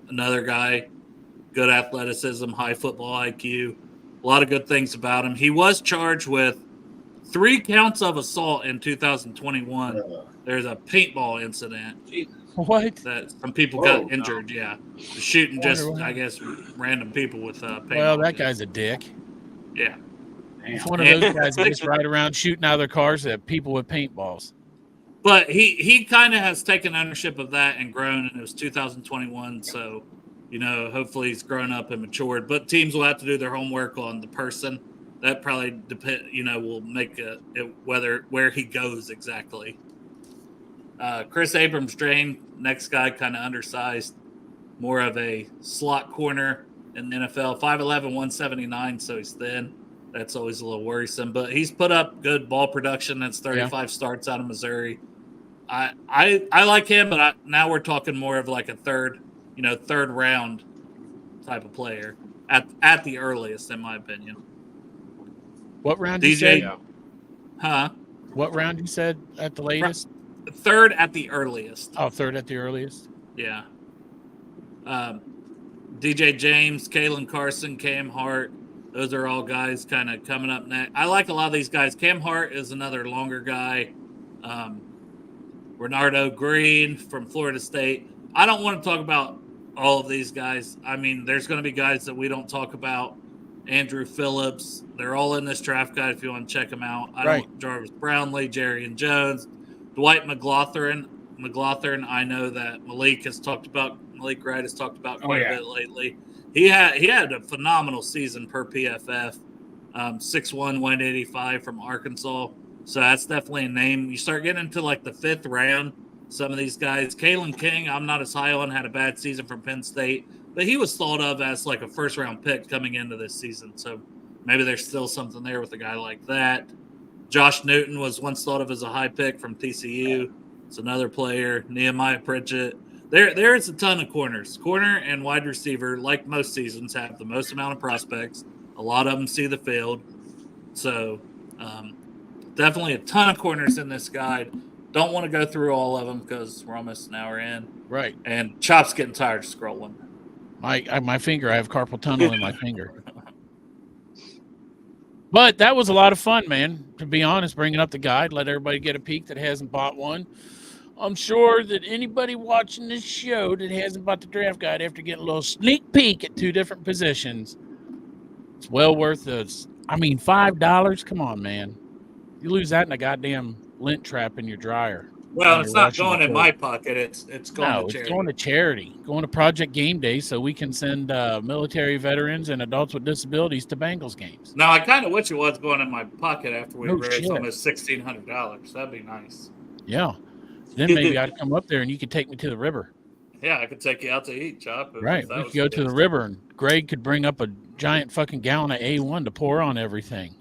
Another guy, good athleticism, high football IQ, a lot of good things about him. He was charged with 3 counts of assault in 2021. There's a paintball incident. What? That some people got injured, shooting I guess, random people with paintball. Well, that guy's a dick. Yeah. He's one of those guys that just ride around shooting out of their cars at people with paintballs. But he kind of has taken ownership of that and grown, and it was 2021, so, hopefully he's grown up and matured. But teams will have to do their homework on the person. That probably will make it where he goes exactly. Chris Abrams-Drain, next guy, kind of undersized, more of a slot corner in the NFL, 5'11", 179, so he's thin. That's always a little worrisome, but he's put up good ball production. That's 35 starts out of Missouri. I like him, but now we're talking more of like a third round type of player at the earliest, in my opinion. What round DJ, you say? Huh? What round you said at the latest? Third at the earliest. Oh, third at the earliest. Yeah. DJ James, Kalen Carson, Cam Hart. Those are all guys kind of coming up next. I like a lot of these guys. Cam Hart is another longer guy. Renardo Green from Florida State. I don't want to talk about all of these guys. I mean, there's going to be guys that we don't talk about. Andrew Phillips. They're all in this draft guide if you want to check them out. Jarvis Brownlee, Jerry and Jones, Dwight McLaughlin. I know that Malik Wright has talked about quite a bit lately. He had a phenomenal season per PFF. 6'1", 185 from Arkansas. So that's definitely a name. You start getting into like the 5th round, some of these guys. Kalen King, I'm not as high on, had a bad season from Penn State, but he was thought of as like a first-round pick coming into this season. So maybe there's still something there with a guy like that. Josh Newton was once thought of as a high pick from TCU. It's another player. Nehemiah Pritchett. There is a ton of corners. Corner and wide receiver, like most seasons, have the most amount of prospects. A lot of them see the field. So definitely a ton of corners in this guide. Don't want to go through all of them because we're almost an hour in. Right. And Chop's getting tired of scrolling. My finger, I have carpal tunnel in my finger. But that was a lot of fun, man, to be honest, bringing up the guide, let everybody get a peek that hasn't bought one. I'm sure that anybody watching this show that hasn't bought the draft guide after getting a little sneak peek at 2 different positions, it's well worth it. $5. Come on, man. You lose that in a goddamn lint trap in your dryer. Well, when it's you're not watching going the in court. my pocket. It's going No, to it's charity. going to charity, going to Project Game Day, so we can send military veterans and adults with disabilities to Bengals games. Now, I kind of wish it was going in my pocket after we No raised shit. almost $1,600. That'd be nice. Yeah. Then maybe I'd come up there and you could take me to the river. Yeah, I could take you out to eat, Chop. Right. We could go to the river and Greg could bring up a giant fucking gallon of A1 to pour on everything.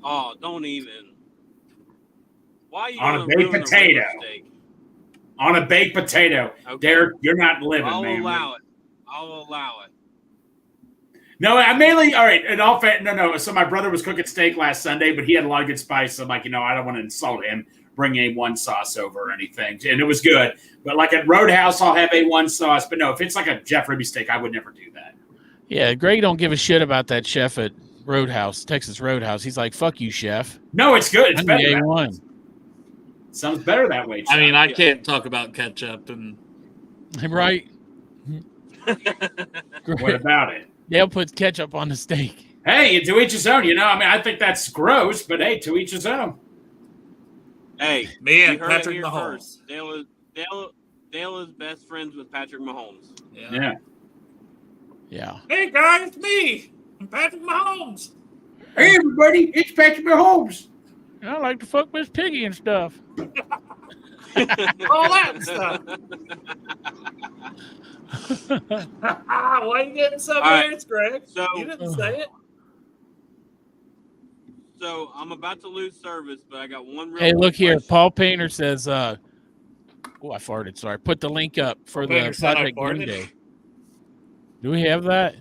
Oh, don't even. Why are you On a gonna baked ruin a potato. river steak? On a baked potato. Okay. Derek, you're not living, I'll man. allow it. I'll allow it. No, I mainly, all right, no. So my brother was cooking steak last Sunday, but he had a lot of good spice. So I'm like, I don't want to insult him, bring A1 sauce over or anything. And it was good. But like at Roadhouse, I'll have A1 sauce. But no, if it's like a Jeff Ribby steak, I would never do that. Yeah, Greg don't give a shit about that chef at Roadhouse, Texas Roadhouse. He's like, fuck you, chef. No, it's good. It's I better need that way. A1. Sounds better that way, I Chuck. mean, I can't talk about ketchup and Right? What about it? Dale puts ketchup on the steak. Hey, to each his own, I mean, I think that's gross, but hey, to each his own. Hey, me you and heard it Patrick here Mahomes. first. Dale is best friends with Patrick Mahomes. Yeah. Yeah. Hey guys, it's me. I'm Patrick Mahomes. Hey, everybody, it's Patrick Mahomes. I like to fuck Miss Piggy and stuff. All that stuff. Why are you getting so embarrassed, Greg? So- You didn't say it. So I'm about to lose service, but I got one real Hey, quick look here. question. Paul Painter says, I farted. Sorry. Put the link up for Paul Painter the said I Project Game farted? Day. Do we have that?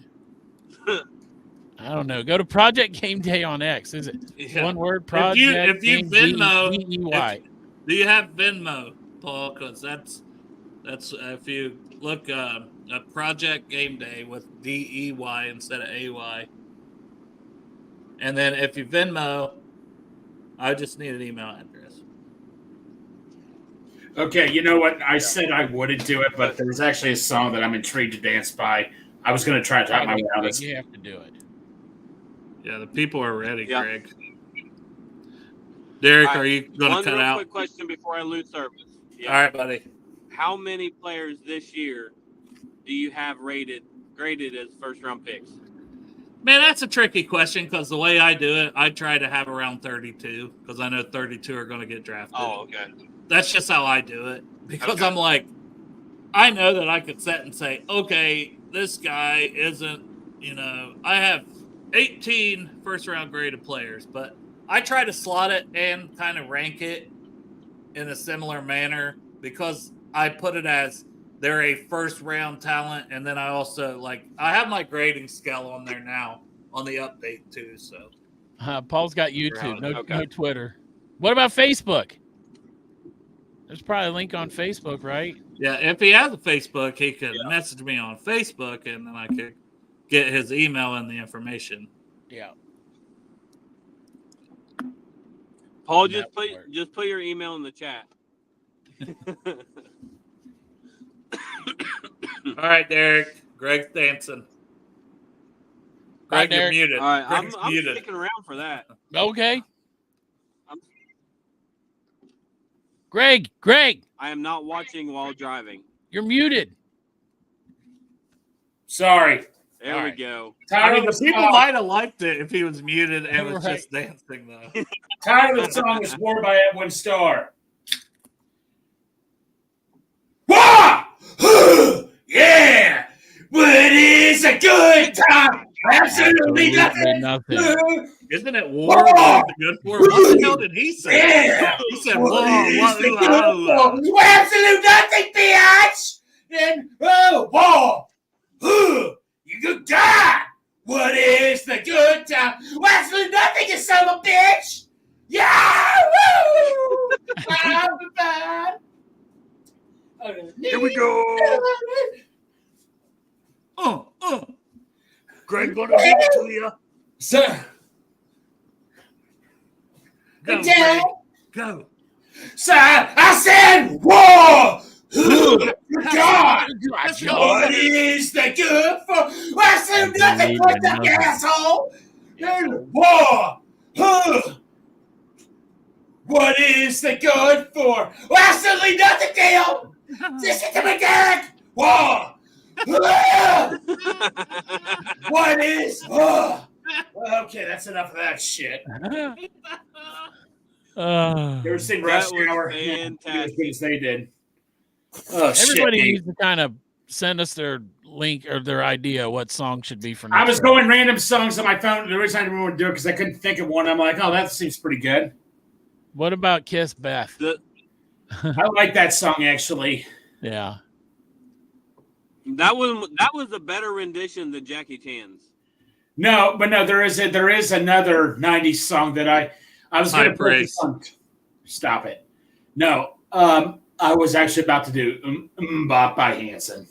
I don't know. Go to Project Game Day on X. Is it Yeah. one word? Project If you Game Venmo, DEY. Do you have Venmo, Paul? Because that's if you look at Project Game Day with DEY instead of AY, and then if you Venmo, I just need an email address. Okay, you know what? I said I wouldn't do it, but there's actually a song that I'm intrigued to dance by. I was going to try to talk my way out of this. You have to do it. Yeah, the people are ready, Yeah. Greg. Derek, All right, are you going One to cut real out? quick question before I lose service. Yeah. All right, buddy. How many players this year do you have graded as first round picks? Man, that's a tricky question because the way I do it, I try to have around 32 because I know 32 are going to get drafted. Oh, okay. That's just how I do it because Okay. I'm like, I know that I could sit and say, okay, this guy isn't, I have 18 first round graded players, but I try to slot it and kind of rank it in a similar manner because I put it as they're a first round talent. And then I also I have my grading scale on there now on the update too. So Paul's got YouTube, no Okay. Twitter. What about Facebook? There's probably a link on Facebook, right? yeah, if he has a Facebook, he can message me on Facebook and then I could get his email and the information. Yeah. Paul, That just would work. put your email in the chat. All right, Derek. Greg's dancing. Bye, Greg, you're Derek. muted. All right, I'm Greg's muted. sticking around for that. Okay. I'm- Greg, I am not watching while driving. you're muted. Sorry. There All we right. go. Tired The of the people song. might have liked it if he was muted and was Right. just dancing, though. Tired of the song is War by Edwin Starr. Wah! Yeah! What is a good time? Absolutely nothing. Isn't it war? What is it good for? What the hell did he say? Yeah! He said What war. is What, the good for? Absolute nothing, bitch! And, war! You could die! What is the good time? Absolute nothing, you son of a bitch! Yeah! Woo! Bye. Here we go. Greg gonna give it to you. Sir, Go, Dad. Greg. Go. sir, I said war! God! Let's go. What is the good for? Absolute nothing, believe in fucked up nothing. asshole! War! What is the good for? Well, absolutely nothing, Dale. Listen to me, Derek. Whoa. What is? Okay, that's enough of that shit. You ever seen Rush That was Hour? fantastic. As they did. Oh, Everybody shit, needs to kind of send us their link or their idea what song should be for next I was Friday. going random songs on my phone. The reason I didn't want to do it because I couldn't think of one. I'm like, oh, that seems pretty good. What about Kiss Beth? I like that song actually. Yeah. That was a better rendition than Jackie Chan's. No, but no, there is another '90s song that I was going to praise. Stop it. No, I was actually about to do Bop by Hanson.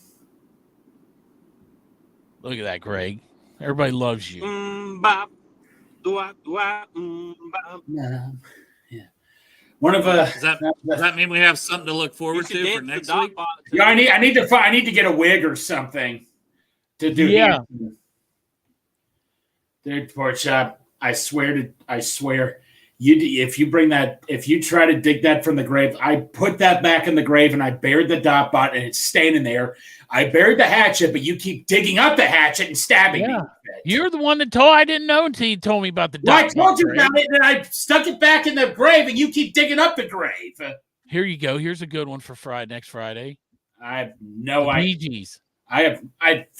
Look at that, Greg. Everybody loves you. Bop, dwa, dwa, bop. No. Yeah. One of Does that mean we have something to look You forward should to for dance the next dot week? bot too. Yeah, I need to get a wig or something to do. Yeah. Hanson. Dude, pork chop. I swear, if you try to dig that from the grave, I put that back in the grave and I buried the dot bot and it's standing there. I buried the hatchet, but you keep digging up the hatchet and stabbing me. You're the one that told. I didn't know until you told me about the. Well, I dot told you Greg. about it, and I stuck it back in the grave, and you keep digging up the grave. Here you go. Here's a good one for next Friday. I have no The idea. Bee Gees. I've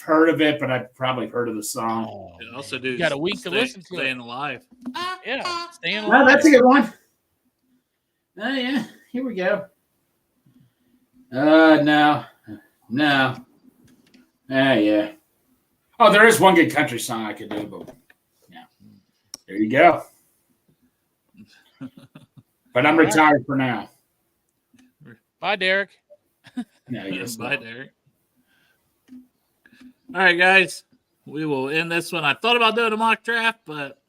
heard of it, but I've probably heard of the song. Oh, You also do you got a week to listen to it. Staying alive. Yeah, staying Well, alive. that's a good one. Oh yeah, here we go. No. Yeah. Oh, there is one good country song I could do, but yeah. There you go. But I'm retired for now. Bye, Derek. No, yes, Bye, Derek. All right, guys. We will end this one. I thought about doing a mock draft, but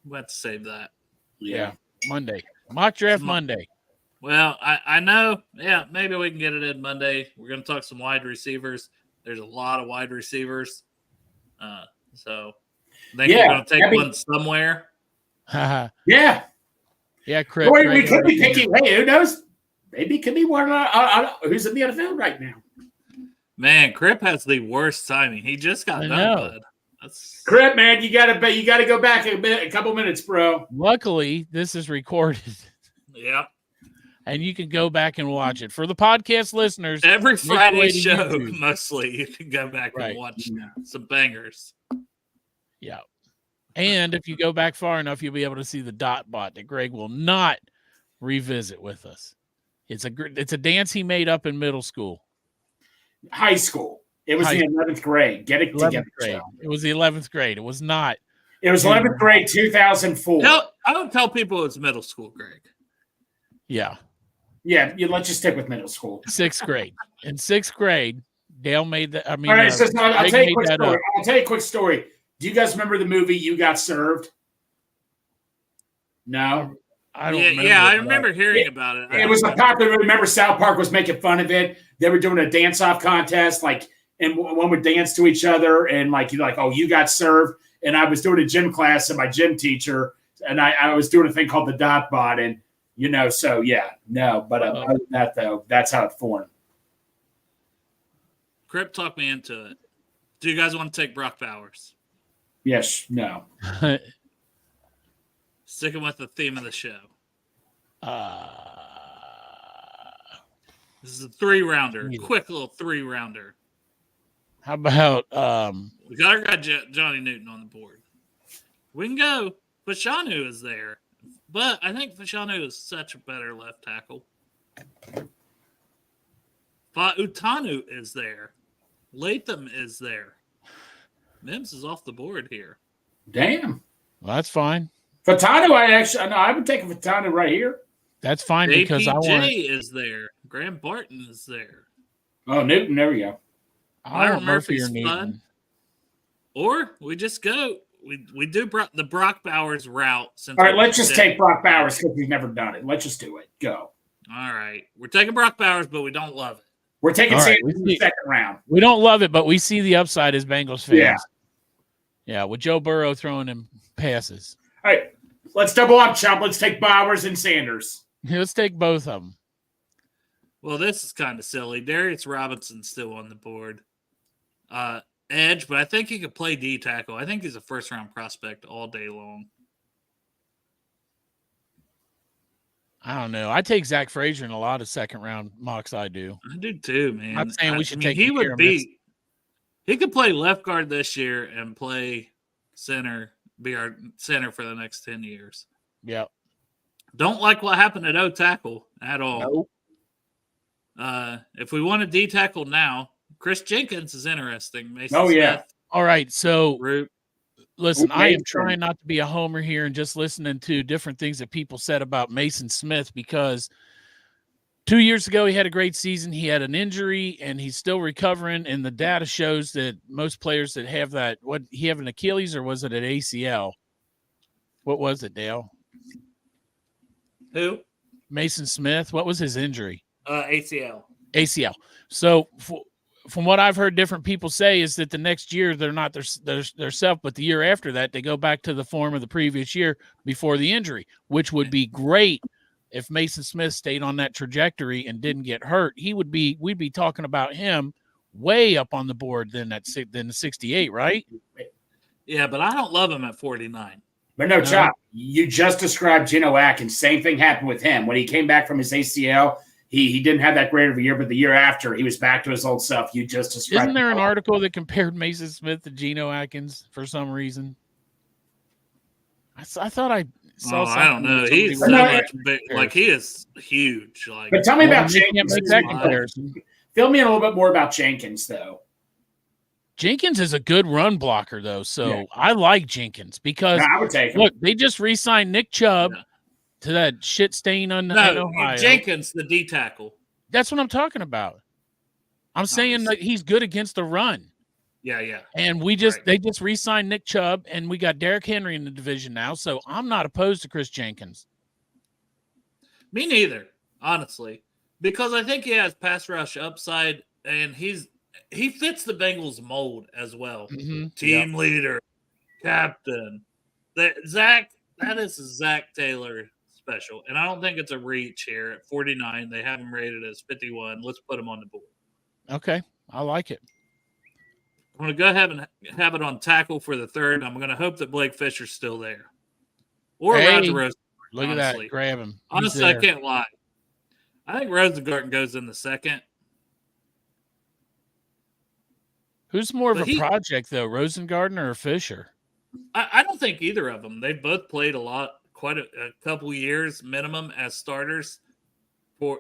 we'll have to save that. Yeah. Monday. Mock draft Monday. Well, I know. Yeah, maybe we can get it in Monday. We're going to talk some wide receivers. There's a lot of wide receivers. So I think we're going to take one somewhere. Yeah. Yeah. Chris. Or we could be picking. Hey, who knows? Maybe it could be one who's in the NFL right now. Man, Crip has the worst timing. He just got done, bud. Crip, man, you gotta go back a couple minutes, bro. Luckily, this is recorded. Yeah. And you can go back and watch it. For the podcast listeners, every Friday show, YouTube. Mostly, you can go back and watch some bangers. Yeah. And if you go back far enough, you'll be able to see the dot bot that Greg will not revisit with us. It's a dance he made up in middle school. High school. It was the 11th grade. Get it together. Grade. It was the 11th grade. It was not. It was 11th grade, 2004. I don't tell people it's middle school, Greg. Yeah. Yeah, let's just stick with middle school. 6th grade. In 6th grade, Dale made that. I mean, all right, so I'll tell you a quick story. Do you guys remember the movie You Got Served? No? I don't remember. Yeah, I remember hearing about it. It was a popular movie. Remember South Park was making fun of it. They were doing a dance-off contest, and one would dance to each other, and oh, you got served. And I was doing a gym class, and my gym teacher, and I was doing a thing called the dot bot, and so yeah, no. But other than that, though, that's how it formed. Crip talked me into it. Do you guys want to take Brock Bowers? Yes, no. Sticking with the theme of the show. This is a 3-rounder. Quick little 3-rounder. How about we got our guy Johnny Newton on the board. We can go. Fashanu is there. But I think Fashanu is such a better left tackle. Utanu is there. Latham is there. Mims is off the board here. Damn. Well, that's fine. Fatanu, I would take a Fatanu right here. That's fine because I want. APJ is there. Graham Barton is there. Oh, Newton, there we go. Byron Murphy's fun. Or we just go. We do the Brock Bowers route. All right, let's just take Brock Bowers because we've never done it. Let's just do it. Go. All right. We're taking Brock Bowers, but we don't love it. We're taking Sanders in the second round. We don't love it, but we see the upside as Bengals fans. Yeah, with Joe Burrow throwing him passes. All right. Let's double up, chump. Let's take Bowers and Sanders. Let's take both of them. Well, this is kind of silly. Darius Robinson's still on the board. Edge, but I think he could play D tackle. I think he's a first-round prospect all day long. I don't know. I take Zach Frazier in a lot of second-round mocks. I do. I do too, man. I'm not saying we should take. He would be. He could play left guard this year and play center. Be our center for the next 10 years. Yeah. Don't like what happened at O tackle at all. Nope. If we want a D tackle now, Chris Jenkins is interesting. Mason Smith, All right. So Root. listen, I am trying not to be a homer here and just listening to different things that people said about Mason Smith, because 2 years ago he had a great season. He had an injury and he's still recovering. And the data shows that most players that have that, what he have an Achilles or was it an ACL? What was it, Dale? Who? Mason Smith. What was his injury? ACL. ACL. So from what I've heard different people say is that the next year they're not their self, but the year after that they go back to the form of the previous year before the injury, which would be great if Mason Smith stayed on that trajectory and didn't get hurt. We'd be talking about him way up on the board than the 68, right? Yeah, but I don't love him at 49. But no, Chop, you just described Geno Atkins. Same thing happened with him. When he came back from his ACL, he didn't have that great of a year, but the year after, he was back to his old self. You just described. Isn't there an article that compared Mason Smith to Geno Atkins for some reason? I thought I saw something. I don't know. He's so much big. Like, he is huge. Like, but tell me about Jenkins. Make that comparison. Fill me in a little bit more about Jenkins, though. Jenkins is a good run blocker, though, so I like Jenkins because I would take him. Look, they just re-signed Nick Chubb to that shit stain in Ohio. Jenkins, the D tackle. That's what I'm talking about. I'm saying that he's good against the run. Yeah. And they just re-signed Nick Chubb, and we got Derrick Henry in the division now, so I'm not opposed to Chris Jenkins. Me neither, honestly, because I think he has pass rush upside, and he fits the Bengals mold as well. Mm-hmm. Team leader, captain. That is a Zach Taylor special, and I don't think it's a reach here at 49. They have him rated as 51. Let's put him on the board. Okay, I like it. I'm going to go ahead and have it on tackle for the third. I'm going to hope that Blake Fisher's still there. Or Roger Rosengarten. Look at that. Grab him. Honestly, I can't lie. I think Rosengarten goes in the second. Who's more of a project, though, Rosengarten or Fisher? I don't think either of them. They both played quite a couple years minimum as starters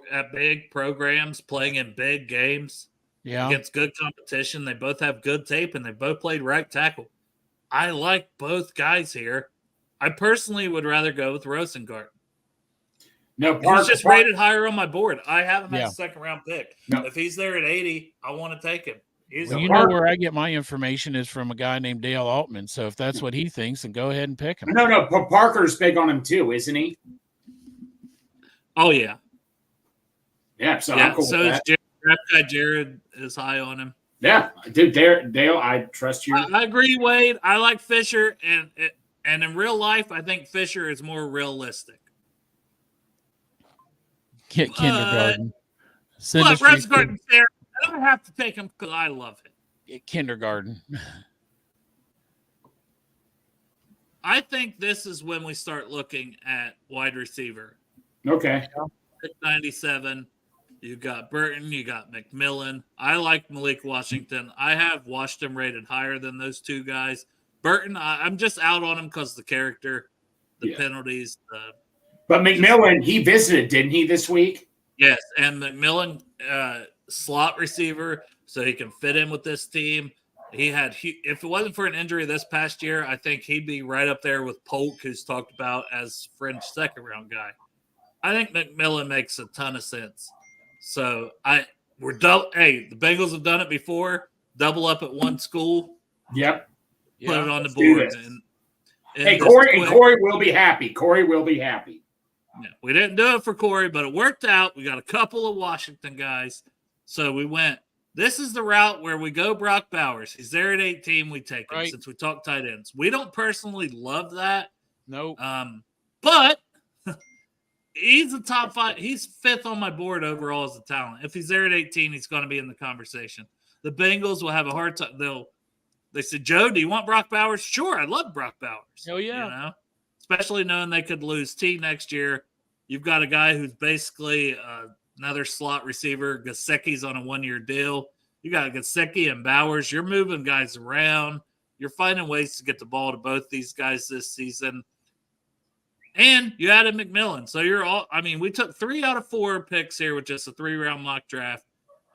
at big programs, playing in big games. Yeah. Against good competition. They both have good tape, and they both played right tackle. I like both guys here. I personally would rather go with Rosengarten. No, he's just rated higher on my board. I have him as a second-round pick. No. If he's there at 80, I want to take him. Well, you know where I get my information is from a guy named Dale Altman. So if that's what he thinks, then go ahead and pick him. No, Parker's big on him too, isn't he? Oh, yeah. Yeah, so I'm cool with that. Draft guy Jared is high on him. Yeah, dude, Dale, I trust you. I agree, Wade. I like Fisher, and in real life, I think Fisher is more realistic. Kindergarten. Look, Rosengarten's there. I don't have to take him because I love it. Kindergarten. I think this is when we start looking at wide receiver. Okay. 97. You got Burton. You got McMillan. I like Malik Washington. I have Washington rated higher than those two guys. Burton, I'm just out on him because the character, the penalties. But McMillan, he visited, didn't he, this week? Yes, and McMillan, slot receiver, so he can fit in with this team. If it wasn't for an injury this past year, I think he'd be right up there with Polk, who's talked about as fringe second-round guy. I think McMillan makes a ton of sense. So the Bengals have done it before. Double up at one school. Yep. Put it on the board. And Corey will be happy. Corey will be happy. Yeah, we didn't do it for Corey, but it worked out. We got a couple of Washington guys. So we went, this is the route where we go Brock Bowers. He's there at 18. We take him since we talk tight ends. We don't personally love that. Nope. But he's the top 5. He's 5th on my board overall as a talent. If he's there at 18, he's going to be in the conversation. The Bengals will have a hard time. They said, Joe, do you want Brock Bowers? Sure, I love Brock Bowers. Hell yeah. You know, especially knowing they could lose T next year. You've got a guy who's basically another slot receiver. Gesicki's on a 1-year deal. You got Gesicki and Bowers. You're moving guys around. You're finding ways to get the ball to both these guys this season. And you added McMillan. So you're all – I mean, we took 3 out of 4 picks here with just a 3-round mock draft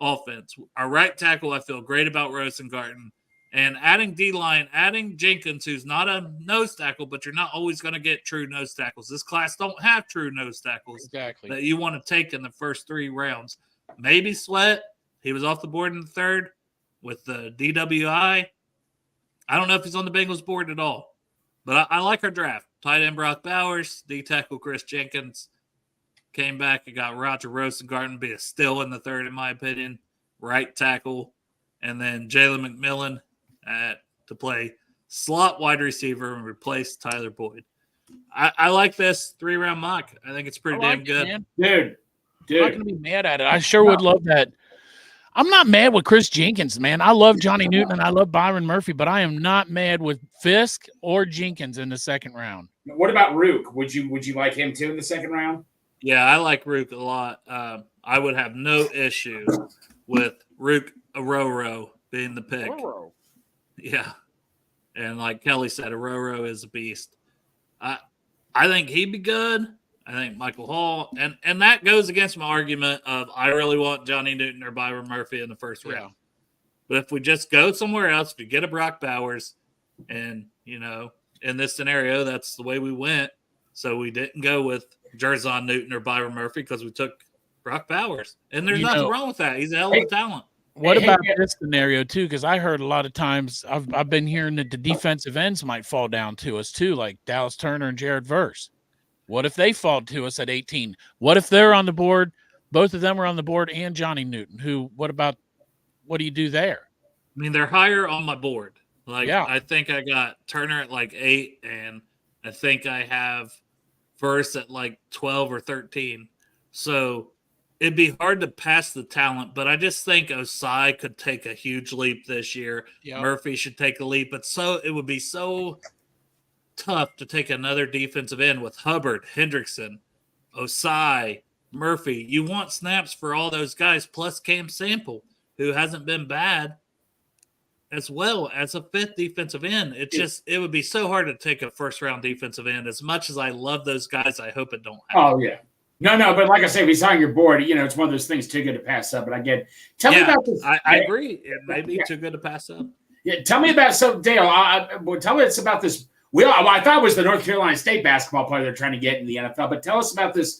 offense. Our right tackle, I feel great about Rosengarten. And adding D-line, adding Jenkins, who's not a nose tackle, but you're not always going to get true nose tackles. This class don't have true nose tackles that you want to take in the first 3 rounds. Maybe Sweat. He was off the board in the 3rd with the DWI. I don't know if he's on the Bengals board at all. But I like our draft. Tight end Brock Bowers, D-tackle Chris Jenkins. Came back and got Roger Rosengarten, be a still in the 3rd, in my opinion. Right tackle. And then Jalen McMillan to play slot wide receiver and replace Tyler Boyd. I like this 3-round mock. I think it's pretty damn good. Dude. I'm not going to be mad at it. I sure would love that. I'm not mad with Chris Jenkins, man. I love Johnny Newton and I love Byron Murphy, but I am not mad with Fisk or Jenkins in the 2nd round. What about Rook? Would you like him too in the 2nd round? Yeah, I like Rook a lot. I would have no issue with Rook Aroro being the pick. Aroro. Yeah. And like Kelly said, Aroro is a beast. I think he'd be good. I think Michael Hall. And that goes against my argument of I really want Johnny Newton or Byron Murphy in the 1st round. But if we just go somewhere else, if we get a Brock Bowers, and, you know, in this scenario, that's the way we went. So we didn't go with Jerzon Newton or Byron Murphy because we took Brock Bowers. And there's nothing wrong with that. He's a hell of a talent. What about this scenario, too? Because I heard a lot of times I've been hearing that the defensive ends might fall down to us, too, like Dallas Turner and Jared Verse. What if they fall to us at 18? What if they're on the board, both of them are on the board, and Johnny Newton? What do you do there? I mean, they're higher on my board. Like, yeah. I think I got Turner at like 8, and I think I have Verse at like 12 or 13. So it'd be hard to pass the talent, but I just think Osai could take a huge leap this year. Yep. Murphy should take a leap, but it would be so tough to take another defensive end with Hubbard, Hendrickson, Osai, Murphy. You want snaps for all those guys, plus Cam Sample, who hasn't been bad, as well as a 5th defensive end. It would be so hard to take a 1st-round defensive end. As much as I love those guys, I hope it don't happen. Oh, yeah. No, but like I say, if he's on your board, you know, it's one of those things too good to pass up. But I get – tell me about this. I agree. It may be too good to pass up. Yeah, tell me about – so, Dale, tell us about this. I thought it was the North Carolina State basketball player they're trying to get in the NFL, but tell us about this.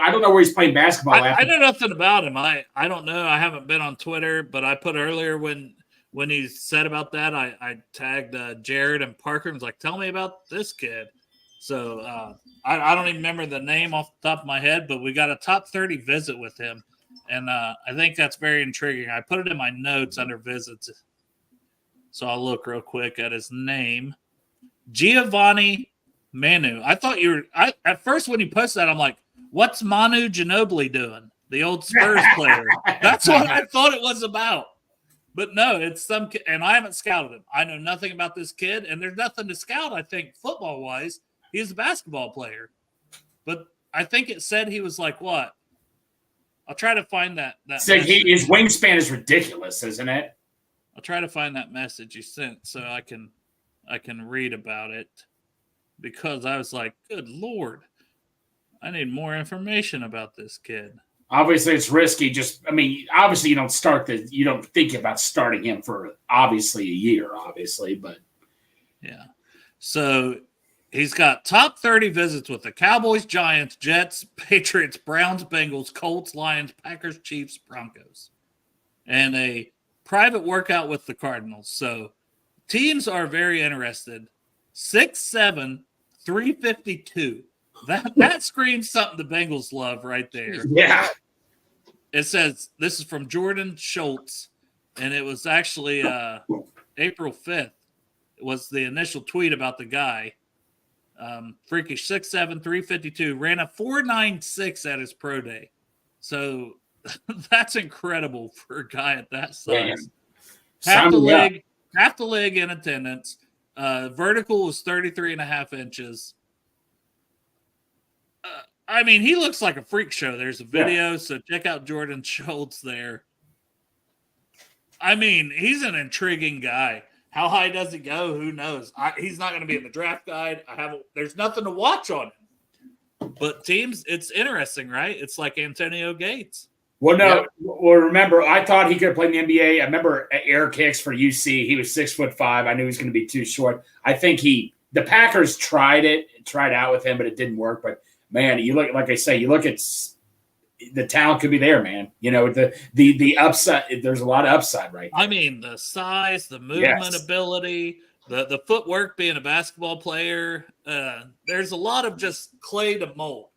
I don't know where he's playing basketball at. I know nothing about him. I don't know. I haven't been on Twitter, but I put earlier when he said about that, I tagged Jared and Parker and was like, tell me about this kid. So I don't even remember the name off the top of my head, but we got a top 30 visit with him. And I think that's very intriguing. I put it in my notes under visits. So I'll look real quick at his name. Giovanni Manu. I thought at first when you posted that, I'm like, what's Manu Ginobili doing? The old Spurs player. That's what I thought it was about. But no, it's some kid, and I haven't scouted him. I know nothing about this kid, and there's nothing to scout, I think, football-wise. He's a basketball player. But I think it said he was like what? I'll try to find that so his wingspan is ridiculous, isn't it? I'll try to find that message you sent so I can read about it, because I was like, good Lord, I need more information about this kid. Obviously, it's risky. Obviously, you don't think about starting him for obviously a year, but yeah. So he's got top 30 visits with the Cowboys, Giants, Jets, Patriots, Browns, Bengals, Colts, Lions, Packers, Chiefs, Broncos, and a private workout with the Cardinals. So teams are very interested. 6'7", 352. That screams something the Bengals love right there. Yeah. It says, this is from Jordan Schultz, and it was actually April 5th. It was the initial tweet about the guy. Freakish 6'7", 352, ran a 4.96 at his pro day. So that's incredible for a guy at that size. Half the leg in attendance. Vertical was 33.5 inches. I mean, he looks like a freak show. There's a video, so check out Jordan Schultz there. I mean, he's an intriguing guy. How high does he go? Who knows? He's not going to be in the draft guide. There's nothing to watch on him. But teams, it's interesting, right? It's like Antonio Gates. Well, no. Yep. Well, remember, I thought he could play in the NBA. I remember Eric Hicks for UC. He was 6'5". I knew he was going to be too short. I think the Packers tried out with him, but it didn't work. But man, you look, like I say, you look at the talent could be there, man. You know, the upside. There's a lot of upside, right? I mean, the size, the movement ability, the footwork. Being a basketball player, there's a lot of just clay to mold.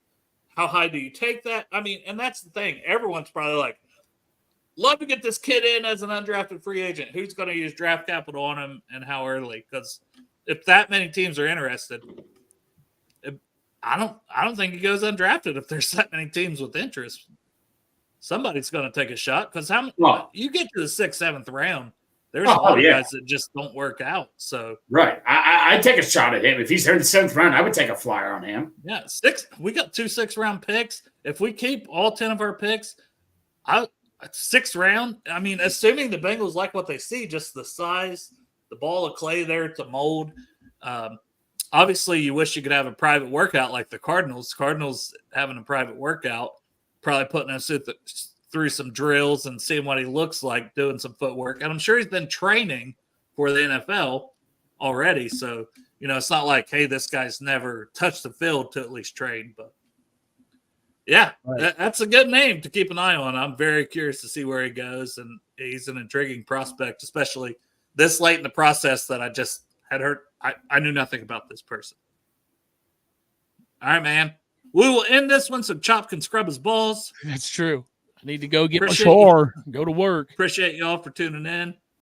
How high do you take that? I mean, and that's the thing. Everyone's probably like, love to get this kid in as an undrafted free agent. Who's going to use draft capital on him and how early? Because if that many teams are interested, I don't think he goes undrafted if there's that many teams with interest. Somebody's going to take a shot because you get to the 6th, 7th round, there's a lot of guys that just don't work out. So right, I'd take a shot at him if he's here in the 7th round. I would take a flyer on him. Yeah, we got 2 6th-round picks. If we keep all 10 of our picks, 6th round. I mean, assuming the Bengals like what they see, just the size, the ball of clay there to mold. Obviously, you wish you could have a private workout like the Cardinals. Cardinals having a private workout, probably putting us through some drills and seeing what he looks like, doing some footwork. And I'm sure he's been training for the NFL already. So, you know, it's not like, hey, this guy's never touched the field to at least train. But, yeah, that's a good name to keep an eye on. I'm very curious to see where he goes. And he's an intriguing prospect, especially this late in the process that I just had heard. I knew nothing about this person. All right, man. We will end this one so Chop can scrub his balls. That's true. I need to go get my chore, go to work. Appreciate y'all for tuning in.